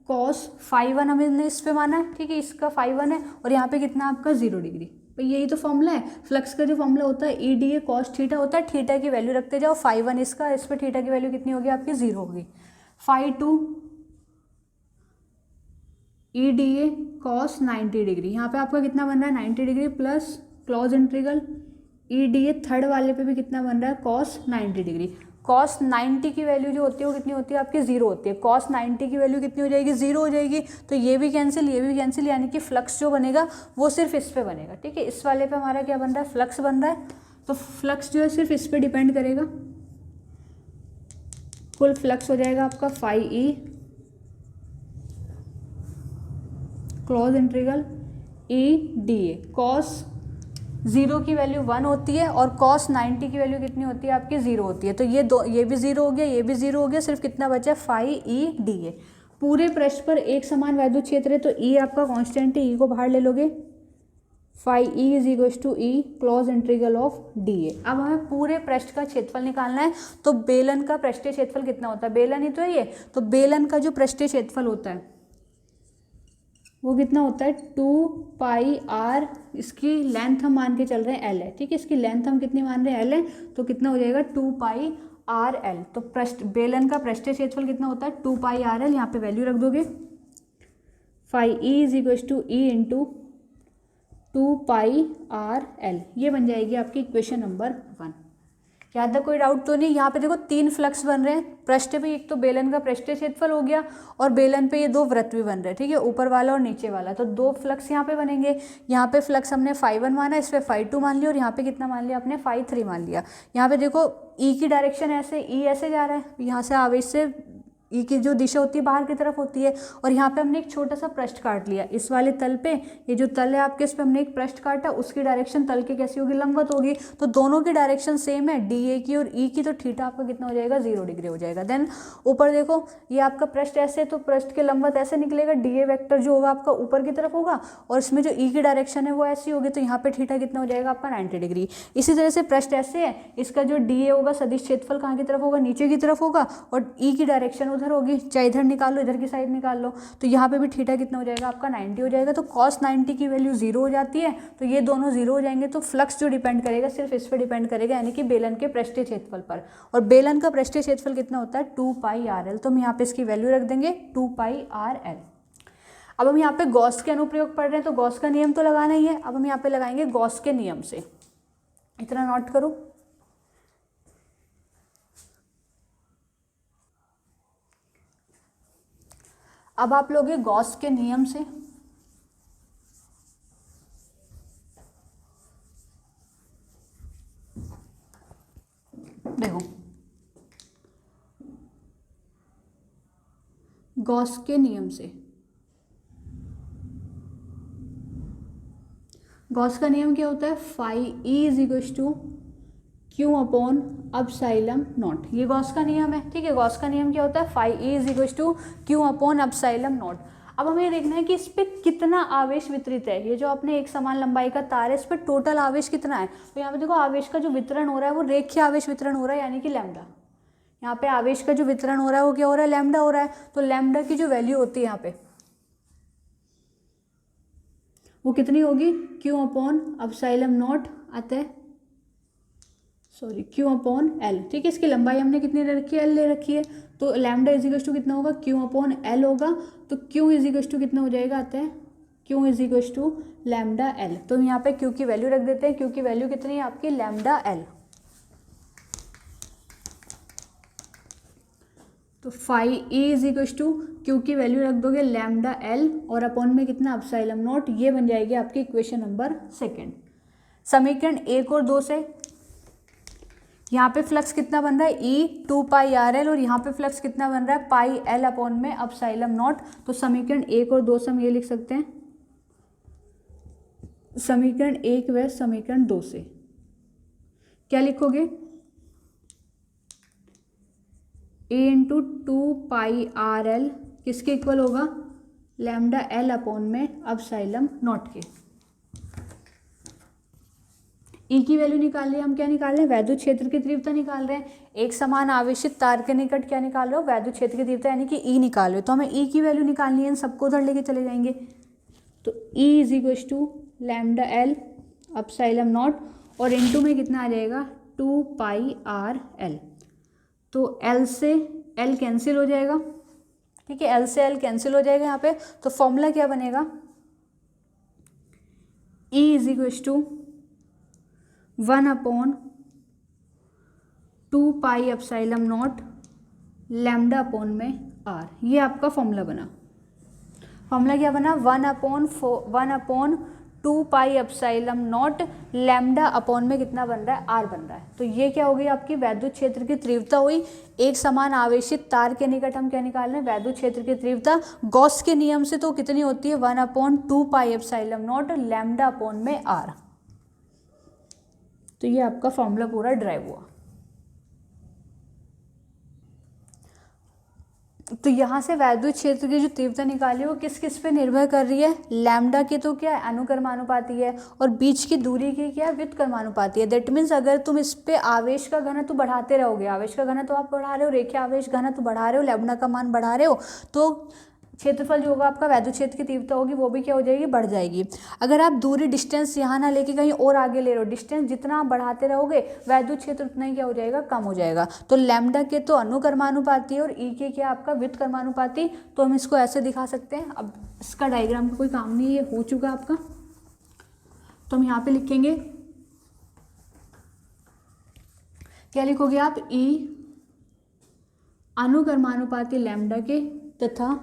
cos φ1 हमने इस पे माना है, ठीक है, इसका φ1 है और यहाँ पे कितना आपका 0 डिग्री। तो यही तो फॉर्मूला है फ्लक्स का। जो फॉर्मूला होता है ई डी ए कॉस थीटा होता है, थीटा की वैल्यू रखते जाओ, φ1 इसका, इस पर थीटा की वैल्यू कितनी होगी आपकी 0 होगी। φ2 E D A cos 90 degree, यहाँ पे आपका कितना बन रहा है 90 degree plus close integral E D A third वाले पे भी कितना बन रहा है कॉस 90 डिग्री। कॉस 90 की वैल्यू जो होती है वो कितनी होती है आपकी 0 होती है। कॉस 90 की वैल्यू कितनी हो जाएगी 0 हो जाएगी। तो ये भी कैंसिल, ये भी कैंसिल, यानी कि फ्लक्स जो बनेगा वो सिर्फ इस पे बनेगा, ठीक है। इस वाले पे हमारा क्या बन रहा है फ्लक्स बन रहा है, तो फ्लक्स जो है सिर्फ इस पे डिपेंड करेगा। कुल फ्लक्स हो जाएगा आपका φe close integral E D A. Cos 0 की वैल्यू 1 होती है और कॉस 90 की वैल्यू कितनी होती है आपकी 0 होती है। तो ये भी 0 हो गया, ये भी 0 हो गया, सिर्फ कितना बचा φe डी ए। पूरे पृष्ठ पर एक समान वैद्युत क्षेत्र है तो ई आपका कांस्टेंट है, ई को बाहर ले लोगे, φe is equal to E close integral of D A. अब हमें पूरे पृष्ठ का क्षेत्रफल निकालना है। तो बेलन का पृष्ठीय क्षेत्रफल कितना होता है, बेलन ही तो है ये, तो बेलन का जो पृष्ठीय क्षेत्रफल होता है वो कितना होता है 2 पाई आर। इसकी लेंथ हम मान के चल रहे हैं एल है, ठीक है, इसकी लेंथ हम कितनी मान रहे हैं एल है, तो कितना हो जाएगा 2 पाई आर एल। तो बेलन का पृष्ठीय क्षेत्रफल कितना होता है 2 पाई आर एल। यहाँ पे वैल्यू रख दोगे, φe is equal to E into 2 pi R L. ये बन जाएगी आपकी इक्वेशन नंबर 1। याद है, कोई डाउट तो नहीं। यहाँ पे देखो 3 फ्लक्स बन रहे हैं पृष्ठ पे, एक तो बेलन का पृष्ठीय क्षेत्रफल हो गया और बेलन पे ये 2 वृत्त भी बन रहे हैं, ठीक है, ऊपर वाला और नीचे वाला। तो 2 फ्लक्स यहाँ पे बनेंगे। यहाँ पे फ्लक्स हमने φ1 माना, इस पे φ2 मान लिया और यहाँ पे कितना मान लिया आपने φ3 मान लिया। यहाँ पे देखो ई की डायरेक्शन ऐसे, ई ऐसे जा रहा है, यहाँ से आवेश से ई की जो दिशा होती है बाहर की तरफ होती है। और यहाँ पे हमने एक छोटा सा पृष्ठ काट लिया, इस वाले तल पे, ये जो तल है आपके इस पे हमने एक पृष्ठ काटा, उसकी डायरेक्शन तल की कैसी होगी लंबवत होगी। तो दोनों की डायरेक्शन सेम है, डी ए की और ई की, तो थीटा आपका कितना हो जाएगा 0 डिग्री हो जाएगा। देन ऊपर देखो ये आपका पृष्ठ ऐसे, तो पृष्ठ के लंबवत ऐसे निकलेगा, डी ए वेक्टर जो होगा आपका ऊपर की तरफ होगा और इसमें जो ई की डायरेक्शन है वो ऐसी होगी, तो यहाँ पे थीटा कितना हो जाएगा आपका 90 डिग्री। इसी तरह से पृष्ठ ऐसे है, इसका जो डी ए होगा सदिश क्षेत्रफल कहाँ की तरफ होगा नीचे की तरफ होगा और ई की डायरेक्शन उधर होगी, चाहे इधर निकाल लो इधर की साइड निकाल लो, तो यहाँ पे भी थीटा कितना हो जाएगा आपका 90 हो जाएगा। तो cos 90 की वैल्यू 0 हो जाती है, तो ये दोनों 0 हो जाएंगे। तो फ्लक्स जो डिपेंड करेगा सिर्फ इस पर डिपेंड करेगा, यानी कि बेलन के पृष्ठीय क्षेत्रफल पर। और बेलन का पृष्ठीय क्षेत्रफल कितना होता है 2 पाई आर एल। तो हम यहाँ पे इसकी वैल्यू रख देंगे 2 पाई आर एल। अब हम यहाँ पे गॉस के अनुप्रयोग पढ़ रहे हैं तो गॉस का नियम तो लगाना ही है। अब हम यहाँ पे लगाएंगे गॉस के नियम से, इतना नोट करो। अब आप लोग गॉस के नियम से गॉस के नियम से। गॉस का नियम क्या होता है, phi E is equal to Q upon epsilon naught, ये गॉस का नियम है। ठीक है, गॉस का नियम क्या होता है, phi E is equal to Q upon epsilon naught. अब हमें देखना है कि इस पर कितना आवेश वितरित है। ये जो अपने एक समान लंबाई का तार है, इस पर टोटल आवेश कितना है। तो यहाँ पे देखो आवेश का जो वितरण हो रहा है वो रेखीय आवेश वितरण हो रहा है, यानी कि लैम्डा। यहाँ पे आवेश का जो वितरण हो रहा है वो क्या हो रहा है, लैम्डा हो रहा है। तो लैम्डा की जो वैल्यू होती है यहाँ पे वो कितनी होगी, क्यू अपॉन अपसाइलम नॉट अतः क्यू अपॉन एल। ठीक है, इसकी लंबाई हमने कितनी ले रखी है, एल ले रखी है। तो लैम्डा इज इक्वल टू कितना होगा, क्यू अपॉन एल होगा। तो क्यू इज इक्वल टू कितना हो जाएगा, अतः Q is equal to lambda L. तो यहाँ पे क्यू की वैल्यू रख देते हैं। क्यू की वैल्यू कितनी है आपकी, लैम्डा एल। तो phi E is equal to Q की वैल्यू रख दोगे लैम्डा एल और अपॉन में कितना, अपसाइलम नॉट। ये बन जाएगी आपकी इक्वेशन नंबर 2। समीकरण 1 और 2 से यहाँ पे फ्लक्स कितना बन रहा है, ई 2 पाई आर एल, और यहाँ पे फ्लक्स कितना बन रहा है, पाई एल अपॉन में अपसाइलम नॉट। तो समीकरण 1 और 2 से हम ये लिख सकते हैं, समीकरण 1 व समीकरण 2 से क्या लिखोगे, ए इंटू 2 पाई आर एल किसके इक्वल होगा, लैम्डा एल अपॉन में अपसाइलम नॉट के। ई की वैल्यू निकाल लिया, हम क्या निकाल रहे हैं, वैद्युत क्षेत्र की तीव्रता निकाल रहे हैं। एक समान आवेशित तार के निकट क्या निकाल रहे हो, वैद्युत क्षेत्र की तीव्रता यानी कि ई निकाल रहे हो। तो हमें ई की वैल्यू निकालनी है, इन सबको उधर लेके चले जाएंगे। तो E is equal to lambda L epsilon naught और इनटू में कितना आ जाएगा, 2 पाई आर एल। तो एल से एल कैंसिल हो जाएगा। ठीक है, एल से एल कैंसिल हो जाएगा यहाँ पे। तो फॉर्मूला क्या बनेगा, E is equal to 1 upon 2 pi epsilon naught lambda upon में आर। ये आपका फॉर्मूला बना। फॉर्मूला क्या बना, 1 upon 2 pi epsilon naught lambda upon में कितना बन रहा है, आर बन रहा है। तो ये क्या होगी आपकी वैद्युत क्षेत्र की तीव्रता हुई। एक समान आवेशित तार के निकट हम क्या निकाल रहे हैं, वैद्युत क्षेत्र की तीव्रता। गॉस के नियम से तो कितनी होती है, 1 upon 2 pi epsilon naught lambda upon में आर। तो ये आपका फॉर्मूला पूरा ड्राइव हुआ। तो यहाँ से वैद्युत क्षेत्र की जो तीव्रता निकाली वो किस किस पे निर्भर कर रही है, लैम्डा की तो क्या है, अनुक्रमानुपाती है, और बीच की दूरी की क्या है, व्युत्क्रमानुपाती है। दैट मीन्स अगर तुम इस पे आवेश का घनत्व बढ़ाते रहोगे, आवेश का घनत्व आप बढ़ा रहे हो, रेखीय आवेश घनत्व बढ़ा रहे हो, लैम्डा का मान बढ़ा रहे हो, तो क्षेत्रफल जो होगा आपका, वैद्युत क्षेत्र की तीव्रता होगी वो भी क्या हो जाएगी, बढ़ जाएगी। अगर आप दूरी डिस्टेंस यहाँ ना लेके कहीं और आगे ले रहे हो, डिस्टेंस जितना आप बढ़ाते रहोगे वैद्युत क्षेत्र उतना ही क्या हो जाएगा, कम हो जाएगा। तो लैम्डा के तो अनुक्रमानुपाती और ई के क्या आपका व्युत्क्रमानुपाती। तो हम इसको ऐसे दिखा सकते हैं। अब इसका डायग्राम का कोई काम नहीं है, ये हो चुका आपका। तो हम यहाँ पे लिखेंगे, क्या लिखोगे आप, ई अनुक्रमानुपाती लैम्डा के तथा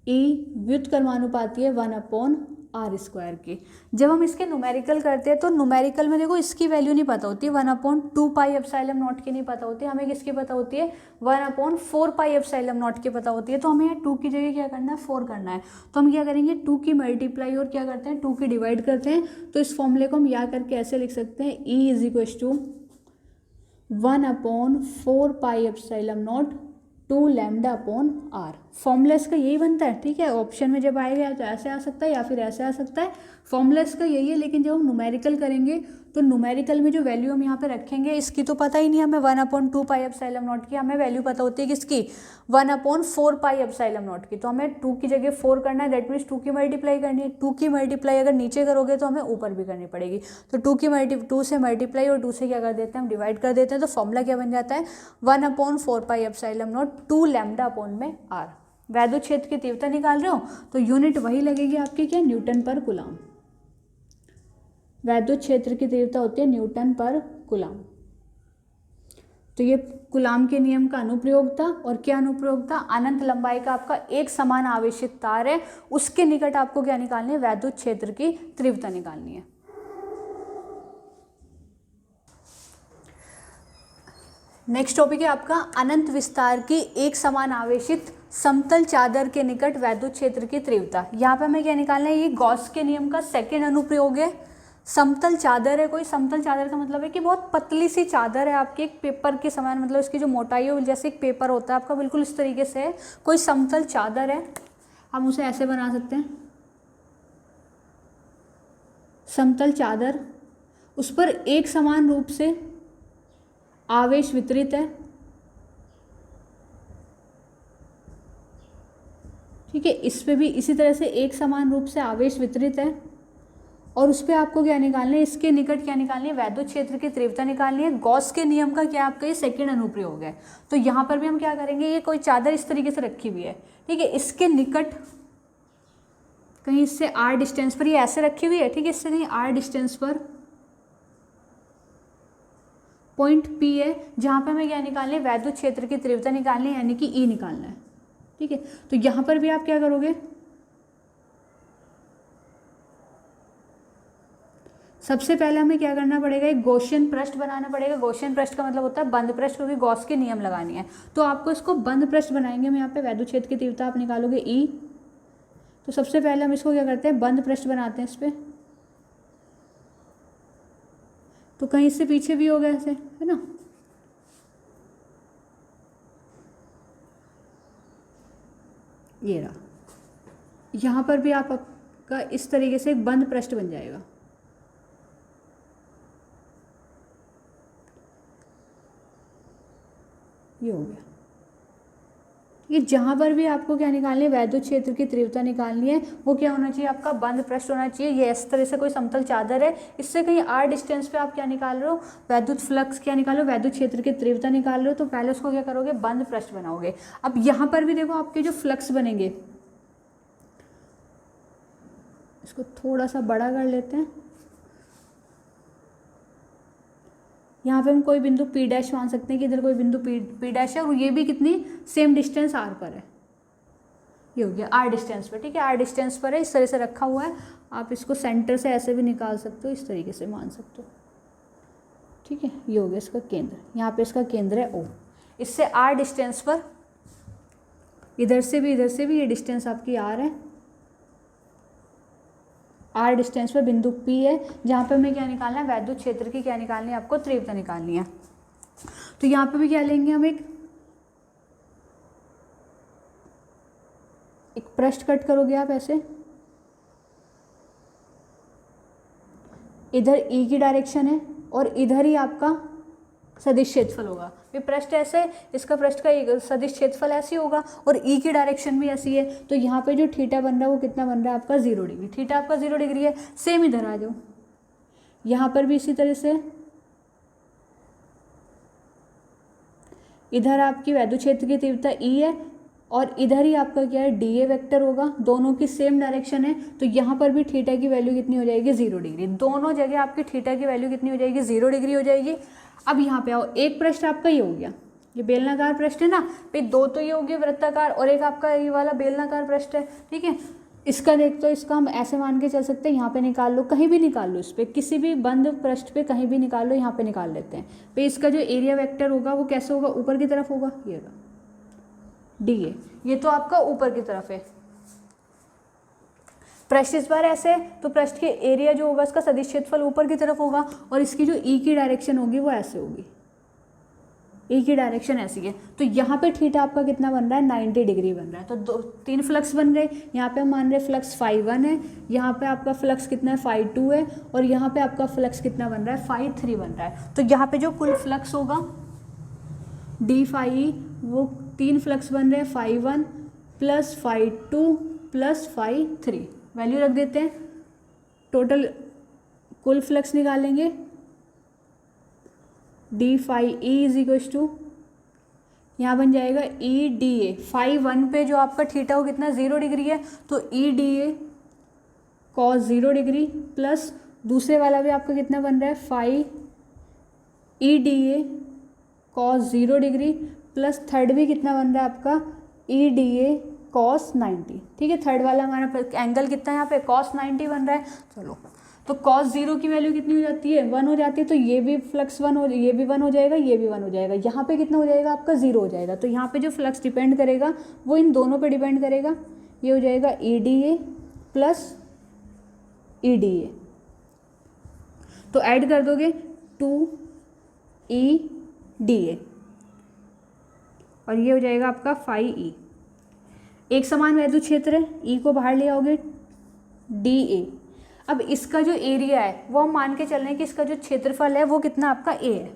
ई व्युत्क्रमानुपाती है 1 अपॉन आर स्क्वायर के। जब हम इसके न्यूमेरिकल करते हैं तो न्यूमेरिकल में देखो इसकी वैल्यू नहीं पता होती, 1 अपॉन 2 पाई एप्सिलॉन नॉट की नहीं पता होती, हमें किसकी पता होती है, 1 अपॉन 4 पाई एप्सिलॉन नॉट की पता होती है। तो हमें यहाँ 2 की जगह क्या करना है, 4 करना है। तो हम क्या करेंगे, 2 की मल्टीप्लाई और क्या करते हैं, 2 की डिवाइड करते हैं। तो इस फॉर्मूले को हम याद करके ऐसे लिख सकते हैं, E is equal to 1 upon 4 pi epsilon naught 2 lambda upon R. Formula इसका यही बनता है। ठीक है, ऑप्शन में जब आएगा तो ऐसे आ सकता है या फिर ऐसे आ सकता है। फॉर्मूला इसका यही है, लेकिन जब हम न्यूमेरिकल करेंगे तो न्यूमेरिकल में जो वैल्यू हम यहाँ पे रखेंगे इसकी तो पता ही नहीं हमें, 1 अपॉन 2 पाई एप्सिलॉन नॉट की हमें वैल्यू पता होती है किसकी, 1 अपॉन 4 पाई एप्सिलॉन नॉट की। तो हमें 2 की जगह 4 करना है, दैट मीन्स 2 की मल्टीप्लाई करनी है। 2 की मल्टीप्लाई अगर नीचे करोगे तो हमें ऊपर भी करनी पड़ेगी। तो 2 से मल्टीप्लाई और 2 से क्या कर देते हैं, हम डिवाइड कर देते हैं। तो फॉर्मूला क्या बन जाता है, 1 upon 4 pi epsilon naught 2 lambda upon में आर। वैद्युत क्षेत्र की तीव्रता निकाल रहे हो तो यूनिट वही लगेगी आपकी, क्या, न्यूटन पर कूलम। वैद्युत क्षेत्र की तीव्रता होती है न्यूटन पर कूलम। तो ये कूलम के नियम का अनुप्रयोग था। और क्या अनुप्रयोग था, अनंत लंबाई का आपका एक समान आवेशित तार है, उसके निकट आपको क्या निकालनी है, वैद्युत क्षेत्र की तीव्रता निकालनी है। नेक्स्ट टॉपिक है आपका अनंत विस्तार की एक समान आवेशित समतल चादर के निकट वैद्युत क्षेत्र की तीव्रता। यहाँ पे हमें क्या निकालना है, ये गॉस के नियम का सेकेंड अनुप्रयोग है। समतल चादर है कोई, समतल चादर का मतलब है कि बहुत पतली सी चादर है आपकी, एक पेपर के समान, मतलब इसकी जो मोटाई है जैसे एक पेपर होता है आपका, बिल्कुल इस तरीके से है। कोई समतल चादर है, हम उसे ऐसे बना सकते हैं, समतल चादर, उस पर एक समान रूप से आवेश वितरित है, ठीक है। इस पे भी इसी तरह से एक समान रूप से आवेश वितरित है, और उस पर आपको क्या निकालना है, इसके निकट क्या निकालनी है, वैद्युत क्षेत्र की तीव्रता निकालनी है। गॉस के नियम का क्या आपका ये सेकंड अनुप्रयोग है। तो यहाँ पर भी हम क्या करेंगे, ये कोई चादर इस तरीके से रखी हुई है, ठीक है, इसके निकट कहीं इससे आर डिस्टेंस पर ये ऐसे रखी हुई है, ठीक है, इससे कहीं आर डिस्टेंस पर पॉइंट पी है, जहाँ पे हमें क्या निकालनी है, वैद्युत क्षेत्र की तीव्रता निकालनी है, यानी कि ई निकालना है, ठीक है। तो यहाँ पर भी आप क्या करोगे, सबसे पहले हमें क्या करना पड़ेगा, एक गॉसियन पृष्ठ बनाना पड़ेगा। गॉसियन पृष्ठ का मतलब होता है बंद पृष्ठ, क्योंकि गॉस के नियम लगानी है। तो आपको इसको बंद पृष्ठ बनाएंगे हम, यहाँ पे वैद्युत क्षेत्र की तीव्रता आप निकालोगे ई। तो सबसे पहले हम इसको क्या करते हैं, बंद पृष्ठ बनाते हैं इस पर, तो कहीं इससे पीछे भी होगा ऐसे, है ना, ये रहा। यहाँ पर भी आपका इस तरीके से एक बंद पृष्ठ बन जाएगा, ये हो गया। ये जहाँ पर भी आपको क्या निकालनी है, वैद्युत क्षेत्र की तीव्रता निकालनी है, वो क्या होना चाहिए, आपका बंद पृष्ठ होना चाहिए। ये इस तरह से कोई समतल चादर है, इससे कहीं आर डिस्टेंस पे आप क्या निकाल रहे हो, वैद्युत फ्लक्स क्या निकालो, वैद्युत क्षेत्र की तीव्रता निकाल रहे हो। तो पहले उसको क्या करोगे, बंद पृष्ठ बनाओगे। अब यहाँ पर भी देखो आपके जो फ्लक्स बनेंगे, इसको थोड़ा सा बड़ा कर लेते हैं। यहाँ पे हम कोई बिंदु पी डैश मान सकते हैं कि इधर कोई बिंदु पी डैश है, और ये भी कितनी सेम डिस्टेंस आर पर है, ये हो गया आर डिस्टेंस पर, ठीक है, आर डिस्टेंस पर है, इस तरह से रखा हुआ है। आप इसको सेंटर से ऐसे भी निकाल सकते हो, इस तरीके से मान सकते हो, ठीक है। ये हो गया इसका केंद्र, यहाँ पे इसका केंद्र है ओ। इससे आर डिस्टेंस पर इधर से भी ये डिस्टेंस आपकी आर है, आर डिस्टेंस पर बिंदु P है, जहाँ पे हमें क्या निकालना है, वैद्युत क्षेत्र की क्या निकालनी है, आपको तीव्रता निकालनी है। तो यहाँ पे भी क्या लेंगे हम, एक पृष्ठ कट करोगे आप ऐसे, इधर E की डायरेक्शन है और इधर ही आपका सदिश क्षेत्रफल होगा। ये पृष्ठ ऐसे, इसका पृष्ठ का सदिश क्षेत्रफल ऐसी होगा, और ई की डायरेक्शन भी ऐसी है। तो यहाँ पे जो थीटा बन रहा है वो कितना बन रहा है, आपका 0 डिग्री। थीटा आपका 0 डिग्री है। सेम इधर आ जाओ, यहाँ पर भी इसी तरह से, इधर आपकी वैद्युत क्षेत्र की तीव्रता ई है, और इधर ही आपका क्या है, डी ए वेक्टर होगा, दोनों की सेम डायरेक्शन है। तो यहाँ पर भी थीटा की वैल्यू कितनी हो जाएगी, 0 डिग्री। दोनों जगह आपकी थीटा की वैल्यू कितनी हो जाएगी, 0 डिग्री हो जाएगी। अब यहाँ पे आओ, एक पृष्ठ आपका ये हो गया, ये बेलनाकार पृष्ठ है ना, भाई दो तो ये हो गया वृत्ताकार, और एक आपका ये वाला बेलनाकार पृष्ठ है, ठीक है। इसका देख, तो इसका हम ऐसे मान के चल सकते हैं, यहाँ पे निकाल लो, कहीं भी निकाल लो, इस पर किसी भी बंद पृष्ठ पे कहीं भी निकाल लो, यहाँ पे निकाल लेते हैं। भाई इसका जो एरिया वेक्टर होगा वो कैसे होगा, ऊपर की तरफ होगा, ये डी ए, ये तो आपका ऊपर की तरफ है। पृष्ठ इस बार ऐसे, तो पृष्ठ के एरिया जो होगा इसका सदिश क्षेत्रफल ऊपर की तरफ होगा, और इसकी जो ई की डायरेक्शन होगी वो ऐसे होगी, ई की डायरेक्शन ऐसी है। तो यहाँ पे थीटा आपका कितना बन रहा है, 90 डिग्री बन रहा है। तो 3 फ्लक्स बन गए। यहाँ पे हम मान रहे फ्लक्स φ1 है, यहाँ पे आपका फ्लक्स कितना है, φ2 है, और यहाँ पे आपका फ्लक्स कितना बन रहा है, φ3 बन रहा है। तो यहाँ पे जो कुल फ्लक्स होगा डी फाई, वो 3 फ्लक्स बन रहे हैं, φ1 प्लस φ2 प्लस φ3, वैल्यू रख देते हैं। टोटल कुल फ्लक्स निकालेंगे, D phi E is equals to, यहाँ बन जाएगा ई डी ए। φ1 पे जो आपका थीटा हो कितना, 0 डिग्री है, तो E D A cos 0 degree, plus दूसरे वाला भी आपका कितना बन रहा है, phi E D A cos 0 degree, plus third भी कितना बन रहा है आपका, ई डी ए कॉस 90, ठीक है। थर्ड वाला हमारा एंगल कितना है यहाँ पे, कॉस 90 बन रहा है। चलो, तो cos 0 की वैल्यू कितनी हो जाती है, 1 हो जाती है। तो ये भी फ्लक्स 1 हो, ये भी 1 हो जाएगा, ये भी 1 हो जाएगा। यहाँ पे कितना हो जाएगा आपका 0 हो जाएगा। तो यहाँ पे जो फ्लक्स डिपेंड करेगा वो इन दोनों पे डिपेंड करेगा। ये हो जाएगा EDA प्लस EDA, तो ऐड कर दोगे 2EDA और ये हो जाएगा आपका 5E। एक समान वैद्युत क्षेत्र है, E को बाहर ले आओगे DA। अब इसका जो एरिया है वो हम मान के चल रहे हैं कि इसका जो क्षेत्रफल है वो कितना आपका A है।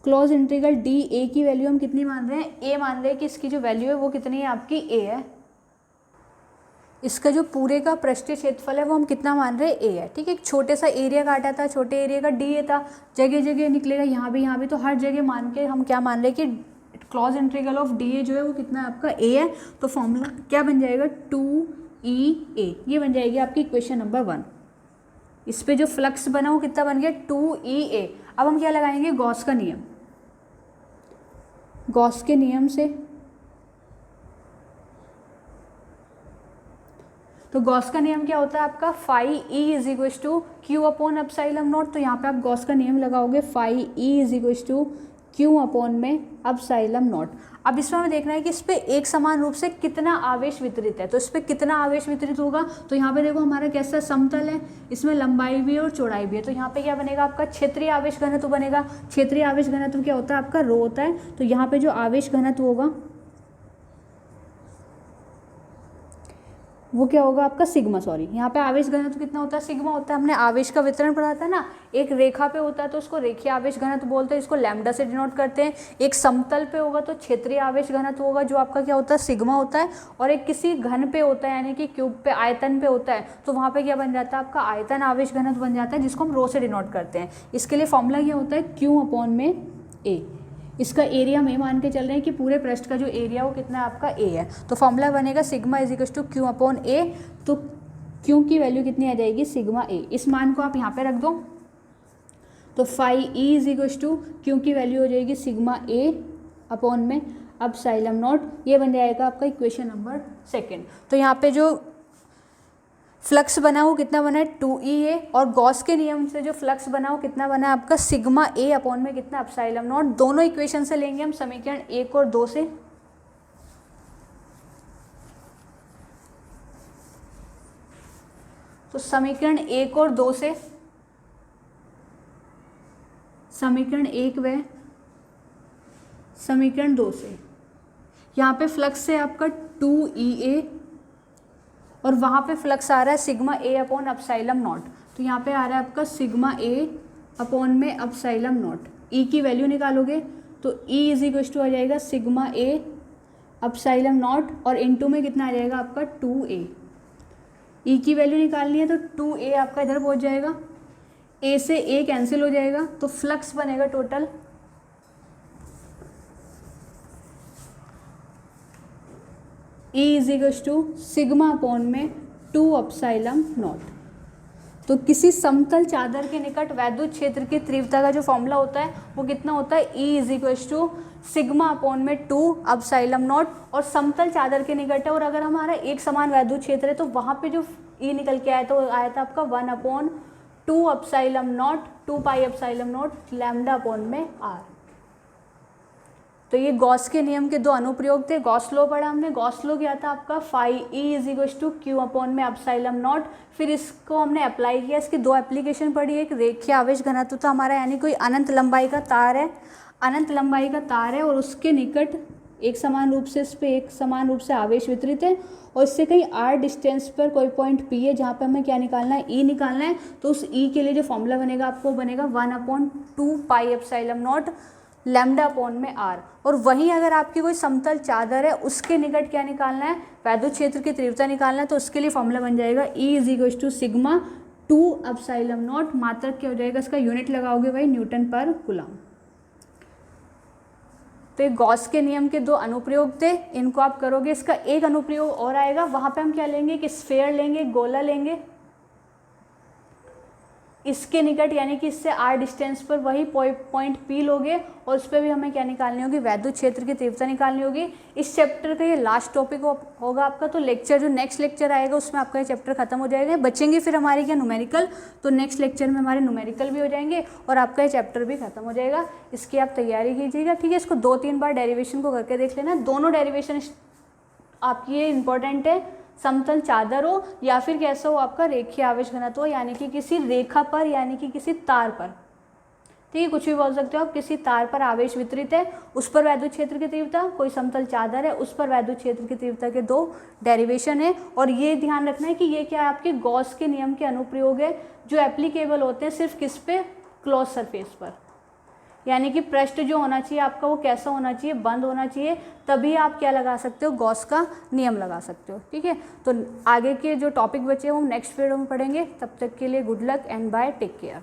क्लोज इंटीग्रल DA की वैल्यू हम कितनी मान रहे हैं, A मान रहे हैं कि इसकी जो वैल्यू है वो कितनी है आपकी A है। इसका जो पूरे का पृष्ठीय क्षेत्रफल है वो हम कितना मान रहे हैं, A है। ठीक है, एक छोटे सा एरिया काटा था, छोटे एरिया का DA था, जगह जगह निकलेगा, यहाँ भी, तो हर जगह मान के हम क्या मान रहे हैं कि क्लोज इंटीग्रल ऑफ DA जो है वो कितना है आपका A है। तो फॉर्मूला क्या बन जाएगा, 2EA, ये बन जाएगी आपकी इक्वेशन नंबर 1। इस पे जो फ्लक्स बना वो कितना बन गया, 2EA। अब हम क्या लगाएंगे, गॉस का नियम। गॉस के नियम से, तो गॉस का नियम क्या होता है आपका, 5E is equals to Q upon epsilon naught. तो यहाँ पे आप गॉस का नियम लगाओगे, 5E is equals to Q upon में एप्सिलॉन नॉट। अब इसमें हमें देखना है कि इस पर एक समान रूप से कितना आवेश वितरित है। तो इस पर कितना आवेश वितरित होगा, तो यहाँ पे देखो हमारा कैसा समतल है, इसमें लंबाई भी है और चौड़ाई भी है। तो यहाँ पे क्या बनेगा आपका, क्षेत्रीय आवेश घनत्व बनेगा। क्षेत्रीय आवेश घनत्व क्या होता है आपका, रो होता है। तो यहाँ पे जो आवेश घनत्व होगा वो क्या होगा आपका, सिग्मा। सॉरी, यहाँ पे आवेश घनत्व कितना होता है, सिग्मा होता है। हमने आवेश का वितरण पढ़ा था ना, एक रेखा पे होता है तो उसको रेखीय आवेश घनत्व बोलते हैं, इसको लैम्डा से डिनोट करते हैं। एक समतल पे होगा तो क्षेत्रीय आवेश घनत्व होगा जो आपका क्या होता है, सिग्मा होता है। और एक किसी घन पे होता है यानी कि क्यूब पे, आयतन पे होता है, तो वहाँ पे क्या बन जाता है आपका, आयतन आवेश घनत्व बन जाता है, जिसको हम रो से डिनोट करते हैं। इसके लिए फॉर्मूला क्या होता है, Q अपॉन में A। इसका एरिया में मान के चल रहे हैं कि पूरे पृष्ठ का जो एरिया वो कितना है आपका A है। तो फॉर्मूला बनेगा sigma is equal to Q upon A। तो Q की वैल्यू कितनी आ जाएगी, सिग्मा A। इस मान को आप यहाँ पे रख दो, तो 5E is equal to Q की वैल्यू हो जाएगी सिग्मा A अपॉन में एप्सिलॉन नॉट। ये बन जाएगा आपका इक्वेशन नंबर 2। तो यहाँ पे जो फ्लक्स बना वो कितना बना है, 2EA। और गॉस के नियम से जो फ्लक्स बना वो कितना बना है आपका, सिग्मा A अपॉन में कितना, एप्सिलॉन नॉट। दोनों इक्वेशन से लेंगे हम समीकरण 1 और 2 से। तो समीकरण 1 और 2 से, समीकरण 1 व समीकरण 2 से, यहाँ पे फ्लक्स है आपका 2EA और वहाँ पे फ्लक्स आ रहा है sigma A upon epsilon naught. तो यहाँ पे आ रहा है आपका सिग्मा A अपॉन में एप्सिलॉन नॉट। E की वैल्यू निकालोगे तो E इज इक्वल टू आ जाएगा सिग्मा A एप्सिलॉन नॉट और इनटू में कितना आ जाएगा आपका 2A। E की वैल्यू निकालनी है तो 2A आपका इधर पहुँच जाएगा, A से A कैंसिल हो जाएगा, तो फ्लक्स बनेगा total E is equal to sigma upon में 2 एप्सिलॉन नॉट। तो किसी समतल चादर के निकट वैद्युत क्षेत्र की तीव्रता का जो फॉर्मूला होता है वो कितना होता है, E is equal to sigma upon में 2 एप्सिलॉन नॉट। और समतल चादर के निकट है और अगर हमारा एक समान वैद्युत क्षेत्र है तो वहाँ पे जो E निकल के आया तो आया था आपका 1 upon 2 epsilon naught, 2 pi epsilon not lambda upon में R। तो ये गॉस के नियम के दो अनुप्रयोग थे। गॉस लॉ पढ़ा हमने, गॉस लॉ क्या था आपका, 5E is equal to Q upon में एप्सिलॉन नॉट। फिर इसको हमने अप्लाई किया, इसकी दो एप्लीकेशन पढ़ी। एक रेखीय आवेश घनत्व था हमारा, यानी कोई अनंत लंबाई का तार है, अनंत लंबाई का तार है और उसके निकट एक समान रूप से, इस पर एक समान रूप से आवेश वितरित है और इससे कहीं r डिस्टेंस पर कोई पॉइंट P है जहाँ पे हमें क्या निकालना है, E निकालना है। तो उस E के लिए जो फॉर्मूला बनेगा आपको बनेगा 1 upon 2 pi epsilon not lambda upon में R। और वहीं अगर आपकी कोई समतल चादर है उसके निकट क्या निकालना है, वैद्युत क्षेत्र की तीव्रता निकालना है, तो उसके लिए फॉर्मूला बन जाएगा E is equal to sigma 2 epsilon naught. मात्रक क्या हो जाएगा, इसका यूनिट लगाओगे भाई न्यूटन पर कूलम। तो ये गॉस के नियम के दो अनुप्रयोग थे, इनको आप करोगे। इसका एक अनुप्रयोग और आएगा, वहाँ पे हम क्या लेंगे, कि स्फेयर लेंगे, गोला लेंगे। इसके निकट यानी कि इससे r डिस्टेंस पर वही पॉइंट P लोगे और उस पर भी हमें क्या निकालनी होगी, वैद्युत क्षेत्र की तीव्रता निकालनी होगी। इस चैप्टर का ये लास्ट टॉपिक होगा आपका, तो लेक्चर जो नेक्स्ट लेक्चर आएगा उसमें आपका ये चैप्टर खत्म हो जाएगा। बचेंगे फिर हमारे क्या न्यूमेरिकल, तो नेक्स्ट लेक्चर में हमारे न्यूमेरिकल भी हो जाएंगे और आपका ये चैप्टर भी खत्म हो जाएगा। इसकी आप तैयारी कीजिएगा, ठीक है। इसको 2-3 बार डेरिवेशन को करके देख लेना। दोनों डेरिवेशन आपकी ये इंपॉर्टेंट है, समतल चादर हो या फिर कैसा हो आपका रेखीय आवेश घनत्व हो, यानी कि किसी रेखा पर यानी कि किसी तार पर, ठीक है, कुछ भी बोल सकते हो आप। किसी तार पर आवेश वितरित है, उस पर वैद्युत क्षेत्र की तीव्रता, कोई समतल चादर है उस पर वैद्युत क्षेत्र की तीव्रता के 2 डेरिवेशन है। और ये ध्यान रखना है कि ये क्या है, आपके गॉस के नियम के अनुप्रयोग है जो एप्लीकेबल होते हैं सिर्फ किस पे, क्लोज सरफेस पर। यानी कि पृष्ठ जो होना चाहिए आपका वो कैसा होना चाहिए, बंद होना चाहिए, तभी आप क्या लगा सकते हो, गॉस का नियम लगा सकते हो, ठीक है। तो आगे के जो टॉपिक बचे हैं वो हम नेक्स्ट वीडियो में पढ़ेंगे। तब तक के लिए good luck and bye, take care.